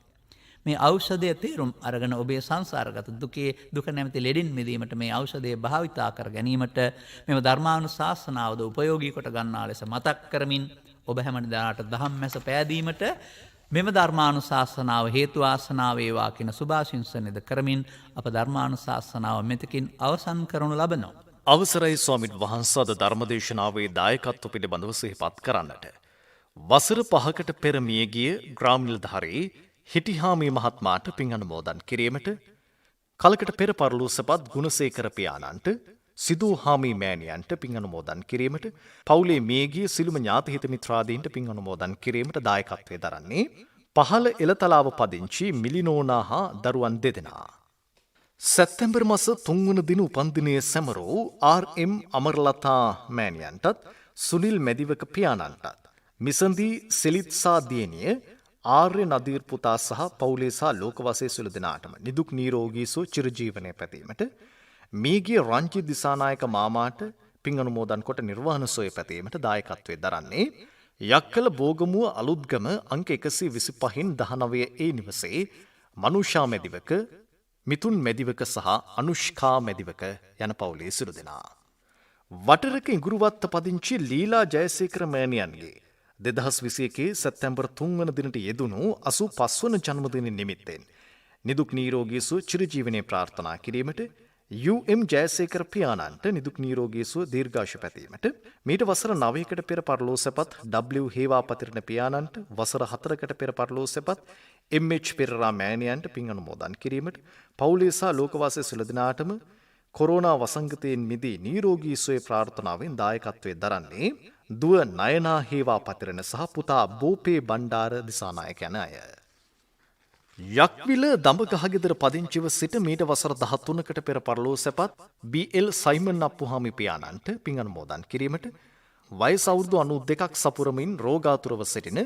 මේ ඖෂධය තේරුම් අරගෙන ඔබේ සංසාරගත දුකේ දුක නැමැති ලෙඩින් මිදීමට මේ ඖෂධය භාවිතා කර ගැනීමට මෙම ධර්මානුශාසනාවද උපයෝගී කොට ගන්නා ලෙස මතක් කරමින් ඔබ හැමදාට දහම් මැස පෑදීමට මෙම ධර්මානුශාසනාව හේතු වාසනා වේවා කියන සුභාශිංසනයද කරමින් අප ධර්මානුශාසනාව මෙතකින් අවසන් කරනු ලබනවා. අවසරයි ස්වාමින් වහන්සේ අද ධර්මදේශනාවේ දායකත්ව පිළිබඳව සිහිපත් කරන්නට. වසර 5කට පෙර මියගිය ග්‍රාමීණධාරී හිටිහාමී මහත්මයාට පින් අනුමෝදන් කිරීමට කලකට පෙර පරලෝසපත් ගුණසේකර පියාණන්ට සිදූ හාමී මෑණියන්ට පින් අනුමෝදන් කිරීමට පවුලේ මියගිය සිළුම ඥාති හිත මිත්‍රාදීන්ට පින් අනුමෝදන් කිරීමට දායකත්වයේ දරන්නේ පහළ එළතලාව පදිංචි මිලිනෝනා හා දරුවන් දෙදෙනා. සැප්තැම්බර් මාස 3 වන දින උපන්දිනයේ සැමරූ ආර්.එම්. අමරලතා මෑණියන්ටත් සුනිල් මැදිවක පියාණන්ටත් මිසන්දී සෙලිත්සා දියණිය ආර්ය නදීර් පුතා සහ පවුලේ සහ ලෝකවාසී සියලු දෙනාටම නිදුක් නිරෝගී සුව චිරජීවනයේ පැතීමට මීගිය රංජිත් දිසානායක මාමාට පින් අනුමෝදන් කොට නිර්වාණ සෝය පැතීමට දායකත්වයේ දරන්නේ යක්කල බෝගමුව අලුත්ගම අංක 125න් 19 ඒ නිවසේ මනුෂා මැදිවක මිතුන් මැදිවක සහ අනුෂ්කා මැදිවක යන පවුලේ සියලු දෙනා. වටරක ඉඟුරුවත්ත පදිංචි ලීලා ජයසේකර මෑණියන්ගේ 2021 සැප්තැම්බර් 3 වන දිනට යෙදුණු 85 වන ජන්මදින නිමිත්තෙන් නිදුක් නිරෝගී සුව චිරජීවනයේ ප්‍රාර්ථනා කිරීමට යු.එම්. ජයසේකර පියාණන්ට නිදුක් නිරෝගී සුව දීර්ඝායුෂ පැතීමට මීට වසර 9කට පෙර පරලෝසපත් W. හේවාපතිරණ පියාණන්ට වසර 4කට පෙර පරලෝසපත් එම්.එච්. පෙරරා මෑණියන්ට පින් අනුමෝදන් කිරීමට පවුලේ සහ ලෝකවාසී සියලු දෙනාටම කොරෝනා වසංගතයෙන් මිදී නිරෝගී සුවය ප්‍රාර්ථනාවෙන් දායකත්වයේ දරන්නේ දුව නයනා හේවාපතිරණ සහ පුතා බෝපේ බණ්ඩාර දිසානායක යන අය. යක්විල දඹගහගෙදර පදිංචිව සිට මීට වසර 13කට පෙර පරලෝසපත් බී.එල්. සයිමන් අප්පුහාමි පියාණන්ට පින් අනුමෝදන් කිරීමට වයස අවුරුදු 92ක් සපුරමින් රෝගාතුරව සිටින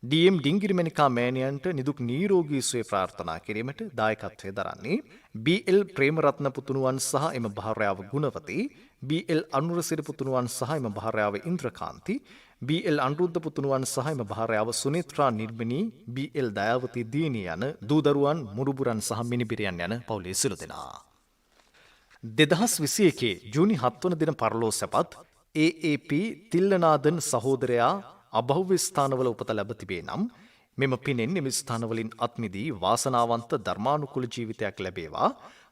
ඩී.එම්. ඩිංගිරිමණිකා මෑණියන්ට නිදුක් නිරෝගී සුවය ප්‍රාර්ථනා කිරීමට දායකත්වයේ දරන්නේ බී.එල්. ප්‍රේමරත්න පුතුණුවන් සහ එම භාර්යාව ගුණවති බී.එල්. අනුරසිරි පුතුණුවන් සහ එම භාර්යාව ඉන්ද්‍රකාන්ති බී.එල්. අනුරුද්ධ පුතුණුවන් සහ එම භාර්යාව සුනේත්‍රා නිර්මණී බී.එල්. දයාවති දීනී යන දූදරුවන් මුරුබුරන් සහ මිනිබිරියන් යන පවුලේ සියලු දෙනා. 2021 ජූනි 7 වන දින පරලෝසපත් ඒ.ඒ.පී. තිල්ලනාදන් සහෝදරයා අභව්‍ය ස්ථානවල උපත ලැබ තිබේ නම් මෙම පිනෙන් එම ස්ථානවලින් අත්මිදී වාසනාවන්ත ධර්මානුකූල ජීවිතයක් ලැබේවා.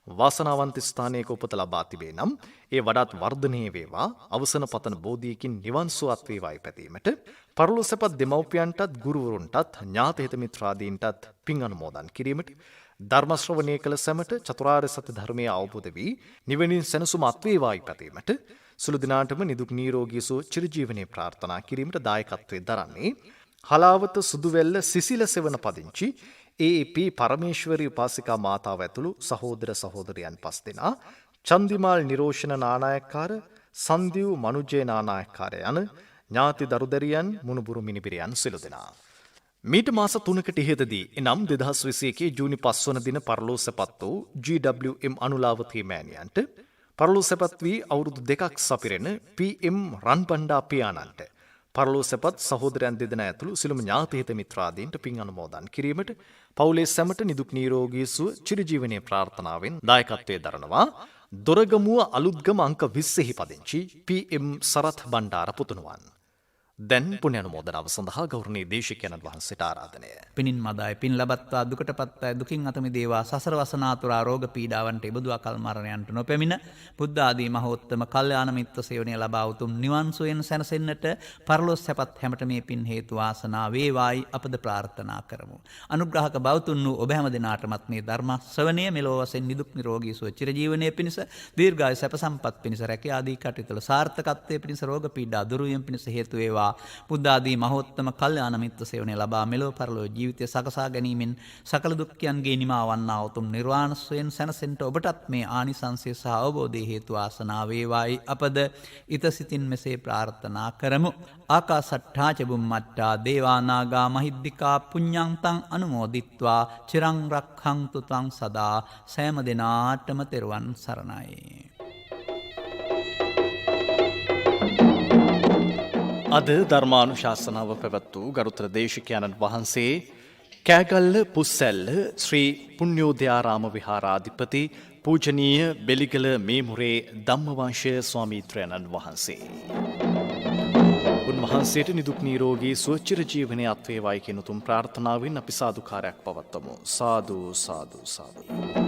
වාසනාවන්ත ස්ථානයක උපත ලබා තිබේ නම් ඒ වඩාත් වර්ධනය වේවා. අවසන පතන බෝධියකින් නිවන් සුවත් වේවායි පැතීමට පරලෝසපත් දෙමව්පියන්ටත් ගුරුවරුන්ටත් ඥාති හිත මිත්‍රාදීන්ටත් පින් අනුමෝදන් කිරීමට ධර්ම ශ්‍රවණය කළ සැමට චතුරාර්ය සත්‍ය ධර්මයේ අවබෝධ වී නිවනින් සැනසුම අත්වේවායි පැතීමට සුළු දිනාටම නිදුක් නිරෝගී සුව චිරජීවනයේ ප්‍රාර්ථනා කිරීමට දායකත්වයේ දරන්නේ හලාවත සුදුවැල්ල සිසිල සෙවන පදිංචි ඒ.පී. පරමේශ්වරී උපාසිකා මාතාව ඇතුළු සහෝදර සහෝදරයන් 5 දෙනා චන්දිමාල් නිරෝෂණ නානායක්කාර සන්දිව් මනුජේ නානායක්කාර යන ඥාති දරුදරියන් මුණුබුරු මිනිබිරියන් සියලු දෙනා. මීට මාස 3කට ඉහතදී එනම් 2021 ජූනි 5 වන දින පරලෝසපත් වූ ජී.ඩබ්ලිව්.එම්. අනුලාවතී මෑණියන්ට පරලෝසපත් වී අවුරුදු 2ක් සපිරෙන පී.එම්. රන්බණ්ඩා පියාණන්ට පරලෝසපත් සහෝදරයන් දෙදෙනා ඇතුළු සිළුම ඥාති හිත මිත්‍රාදීන්ට පින් අනුමෝදන් කිරීමට පවුලේ සැමට නිදුක් නිරෝගී සුව චිරජීවනයේ ප්‍රාර්ථනාවෙන් දායකත්වයේ දරනවා දොරගමුව අලුත්ගම අංක 20 පදිංචි පී.එම්. සරත් බණ්ඩාර පුතුණුවන්. දැන් පුණ්‍ය අනුමෝදනාව සඳහා ගෞරවනීය දේශිකානන් වහන්සේට ආරාධනය. පිනින් මදාය පින් ලබත්වා දුකටපත් අය දුකින් අත මිදේවා සසර වසනාතුරා රෝග පීඩාවන්ට ඉබදු අකල් මරණයන්ට නොපැමිණ බුද්ධ ආදී මහෝත්තම කල්යාණ මිත්‍ර සේවනය ලබා උතුම් නිවන් සුවයෙන් සැනසෙන්නට පරලොස් සැපත් හැමට මේ පින් හේතු වාසනා වේවායි අපද ප්‍රාර්ථනා කරමු. අනුග්‍රහක බෞතුන් වූ ඔබ හැම දිනාටමත් මේ ධර්ම ශ්‍රවණය මෙලොව වශයෙන් නිදුක් නිරෝගී සුව චිරජීවනයේ පිණිස දීර්ඝායු සැප සම්පත් පිණිස රැකියා ආදී කටයුතු වල සාර්ථකත්වයේ පිණිස රෝග පීඩා දුරු වීම පිණිස හේතු වේවා. වේවා. බුද්ධාදී මහෝත්තම කල්යාණ මිත්‍ර සේවනය ලබා මෙලොව පරලොව ජීවිතය සකසා ගැනීමෙන් සකල දුක්ඛයන්ගේ නිමා වන්නා උතුම් නිර්වාණ සෝයෙන් සැනසෙන්නට ඔබටත් මේ ආනිසංසය සහ අවබෝධය හේතු වාසනා වේවායි අපද ිතසිතින් මෙසේ ප්‍රාර්ථනා කරමු. ආකාසට්ඨා ච බුම්මට්ඨා දේවා නාග මහිද්దికා පුඤ්ඤන්තං අනුමෝදිත්වා චිරං රක්ඛන්තු ත්වං සදා. සෑම දිනාටම තෙරුවන් සරණයි. අද ධර්මානුශාසනාව පැවැත් වූ ගරුතර දේශිකානන් වහන්සේ කෑගල්ල පුස්සැල්ල ශ්‍රී පුණ්‍යෝදයාරාම විහාරාධිපති පූජනීය බෙලිගල මේමුරේ ධම්මවංශය ස්වාමීත්‍රයන්න් වහන්සේ. උන්වහන්සේට නිදුක් නිරෝගී සුවචිර ජීවනයේ අත්වේවායි කියන උතුම් ප්‍රාර්ථනාවෙන් අපි සාදුකාරයක් පවත්වමු. සාදු සාදු සාදු.